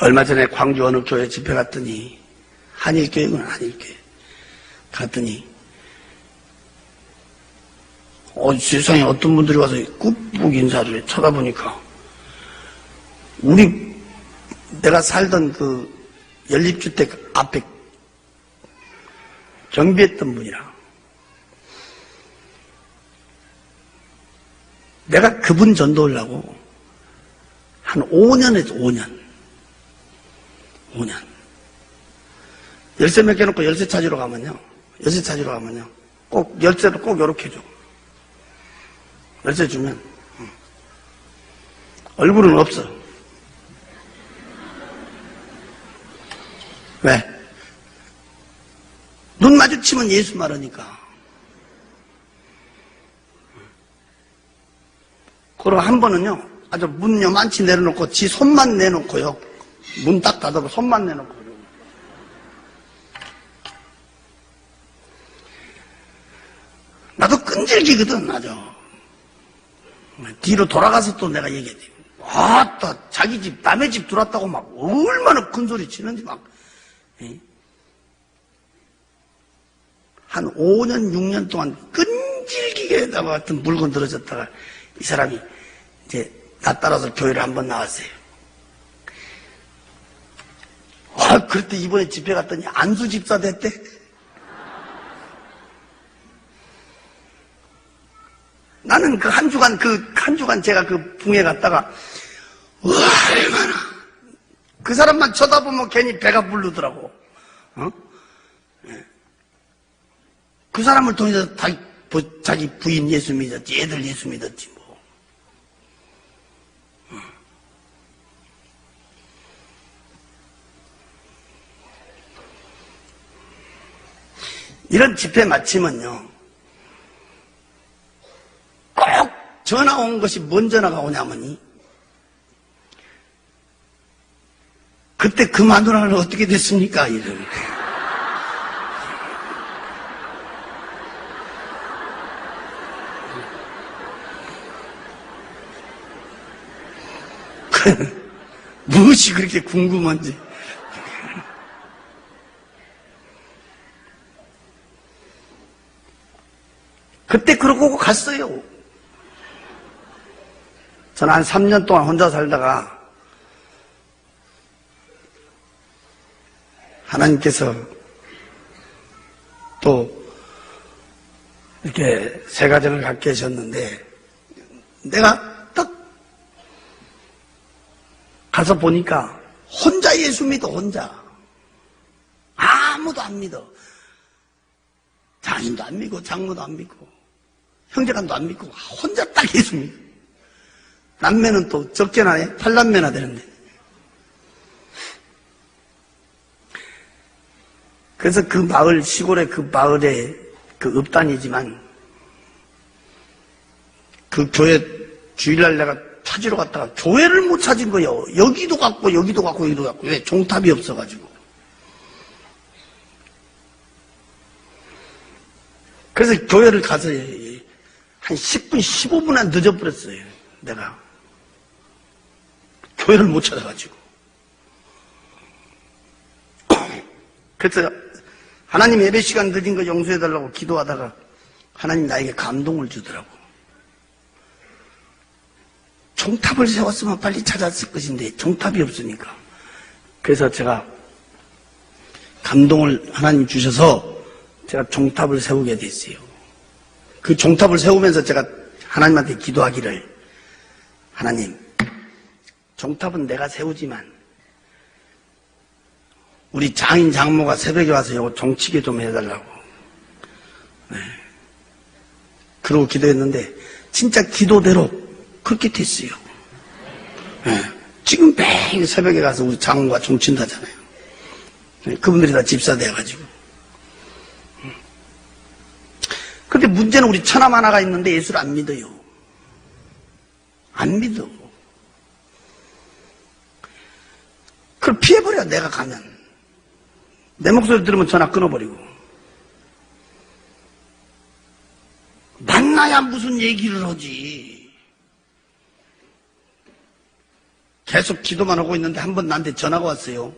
얼마 전에 광주 어느 교회 집회 갔더니, 한일교회구나, 한일교회. 갔더니, 세상에 어떤 분들이 와서 꾹꾹 인사를 해. 쳐다보니까 내가 살던 그 연립주택 앞에 경비했던 분이라. 내가 그분 전도하려고 한 5년 했죠. 5년. 열쇠 몇 개 놓고 열쇠 찾으러 가면요, 꼭 열쇠를 꼭 요렇게 줘. 열쇠 주면 얼굴은 없어. 왜? 눈 마주치면 예수 말하니까. 그리고 한 번은요, 아주 문 요만치 내려놓고 지 손만 내놓고요, 문 딱 닫아도 손만 내놓고. 나도 끈질기거든, 아주. 뒤로 돌아가서 또 내가 얘기해. 아따, 자기 집, 남의 집 들어왔다고 막 얼마나 큰 소리 치는지 막. 한 5년, 6년 동안 끈질기게 나와 같은 물건 들어졌다가 이 사람이 이제 나 따라서 교회를 한번 나왔어요. 그때 이번에 집회 갔더니 안수 집사 됐대. 나는 그 한 주간 제가 그 붕에 갔다가, 얼마나. 그 사람만 쳐다보면 괜히 배가 부르더라고. 그 사람을 통해서 자기 부인 예수 믿었지, 애들 예수 믿었지, 뭐. 이런 집회 마치면요, 전화 온 것이 뭔 전화가 오냐면이 그때 그 마누라는 어떻게 됐습니까? 이러는 거예요. 무엇이 그렇게 궁금한지. 그때 그러고 갔어요. 저는 한 3년 동안 혼자 살다가 하나님께서 또 이렇게 새 가정을 갖게 하셨는데 내가 딱 가서 보니까 혼자 예수 믿어. 혼자 아무도 안 믿어. 장인도 안 믿고 장모도 안 믿고 형제간도 안 믿고 혼자 딱 예수 믿어. 남매는 또 적게나 해. 8남매나 되는데. 그래서 그 마을, 시골의 그 마을에 그 읍단이지만 그 교회 주일날 내가 찾으러 갔다가 교회를 못 찾은 거예요. 여기도 갔고 여기도 갔고 여기도 갔고. 왜? 종탑이 없어가지고. 그래서 교회를 가서 한 10분, 15분은 늦어버렸어요. 내가. 교회를 못 찾아가지고. 그래서 하나님 예배 시간 늦은 거 용서해달라고 기도하다가 하나님 나에게 감동을 주더라고. 종탑을 세웠으면 빨리 찾았을 것인데 종탑이 없으니까. 그래서 제가 감동을 하나님 주셔서 제가 종탑을 세우게 됐어요. 그 종탑을 세우면서 제가 하나님한테 기도하기를 하나님, 종탑은 내가 세우지만 우리 장인 장모가 새벽에 와서 이거 종치게 좀 해달라고. 네. 그러고 기도했는데 진짜 기도대로 그렇게 됐어요. 네. 지금 매일 새벽에 가서 우리 장모가 종친다잖아요. 네. 그분들이 다 집사 돼가지고. 근데 문제는 우리 처남 하나가 있는데 예수를 안 믿어요. 안 믿어. 그걸 피해버려, 내가 가면. 내 목소리 들으면 전화 끊어버리고. 만나야 무슨 얘기를 하지. 계속 기도만 하고 있는데 한 번 나한테 전화가 왔어요.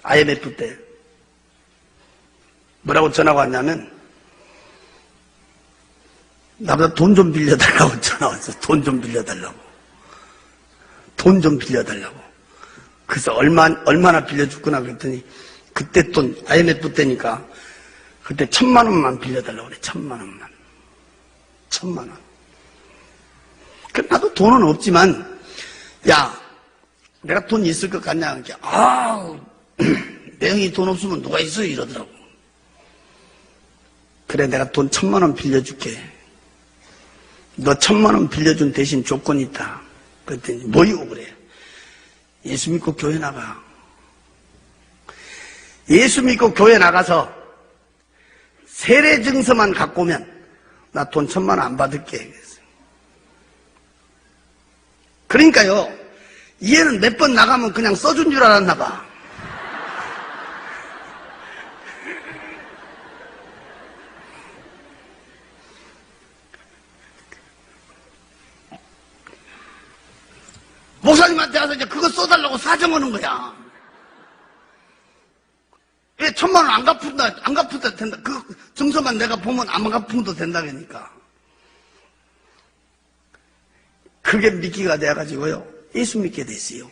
IMF 때. 뭐라고 전화가 왔냐면 나보다 돈 좀 빌려달라고 전화 왔어. 돈 좀 빌려달라고. 돈 좀 빌려달라고. 그래서 얼마나 빌려줬구나 그랬더니 그때 돈 IMF 때니까 그때 1,000만 원만 빌려달라고 그래. 1,000만 원만. 1,000만 원. 그 나도 돈은 없지만 야 내가 돈 있을 것 같냐. 아우 내 형이 돈 없으면 누가 있어요 이러더라고. 그래 내가 돈 1,000만 원 빌려줄게. 너 1,000만 원 빌려준 대신 조건이 있다. 그랬더니 뭐요 그래. 예수 믿고 교회 나가. 예수 믿고 교회 나가서 세례 증서만 갖고 오면 나 돈 1,000만 원 안 받을게. 그러니까요. 얘는 몇 번 나가면 그냥 써준 줄 알았나 봐. 목사님한테 와서 이제 그거 써달라고 사정하는 거야. 왜 1,000만 원 안 갚아도 된다. 그 증서만 내가 보면 안 갚아도 된다니까. 그게 미끼가 돼가지고요. 예수 믿게 됐어요.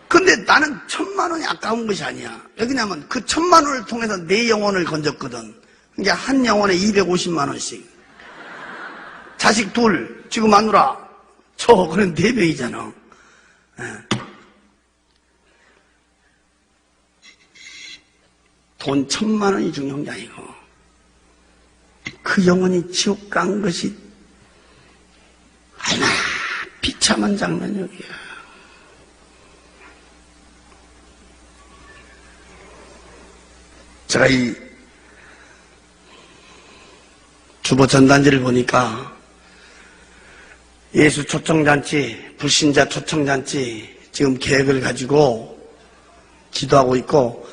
근데 나는 1,000만 원이 아까운 것이 아니야. 왜냐면 그 1,000만 원을 통해서 내 영혼을 건졌거든. 그러니까 한 영혼에 250만 원씩. 자식 둘, 지금 마누라, 그런 4명이잖아. 돈 1,000만 원이 중요한 게 아니고 그 영혼이 지옥 간 것이 얼마나 비참한 장면이야. 제가 이 주보 전단지를 보니까 예수 초청잔치, 불신자 초청잔치 지금 계획을 가지고 기도하고 있고,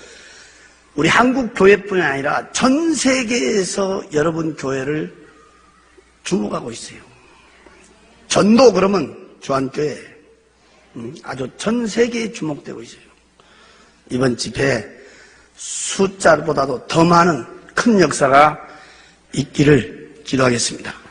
우리 한국 교회뿐이 아니라 전 세계에서 여러분 교회를 주목하고 있어요. 전도 그러면 주한교회 아주 전 세계에 주목되고 있어요. 이번 집회에 숫자보다도 더 많은 큰 역사가 있기를 기도하겠습니다.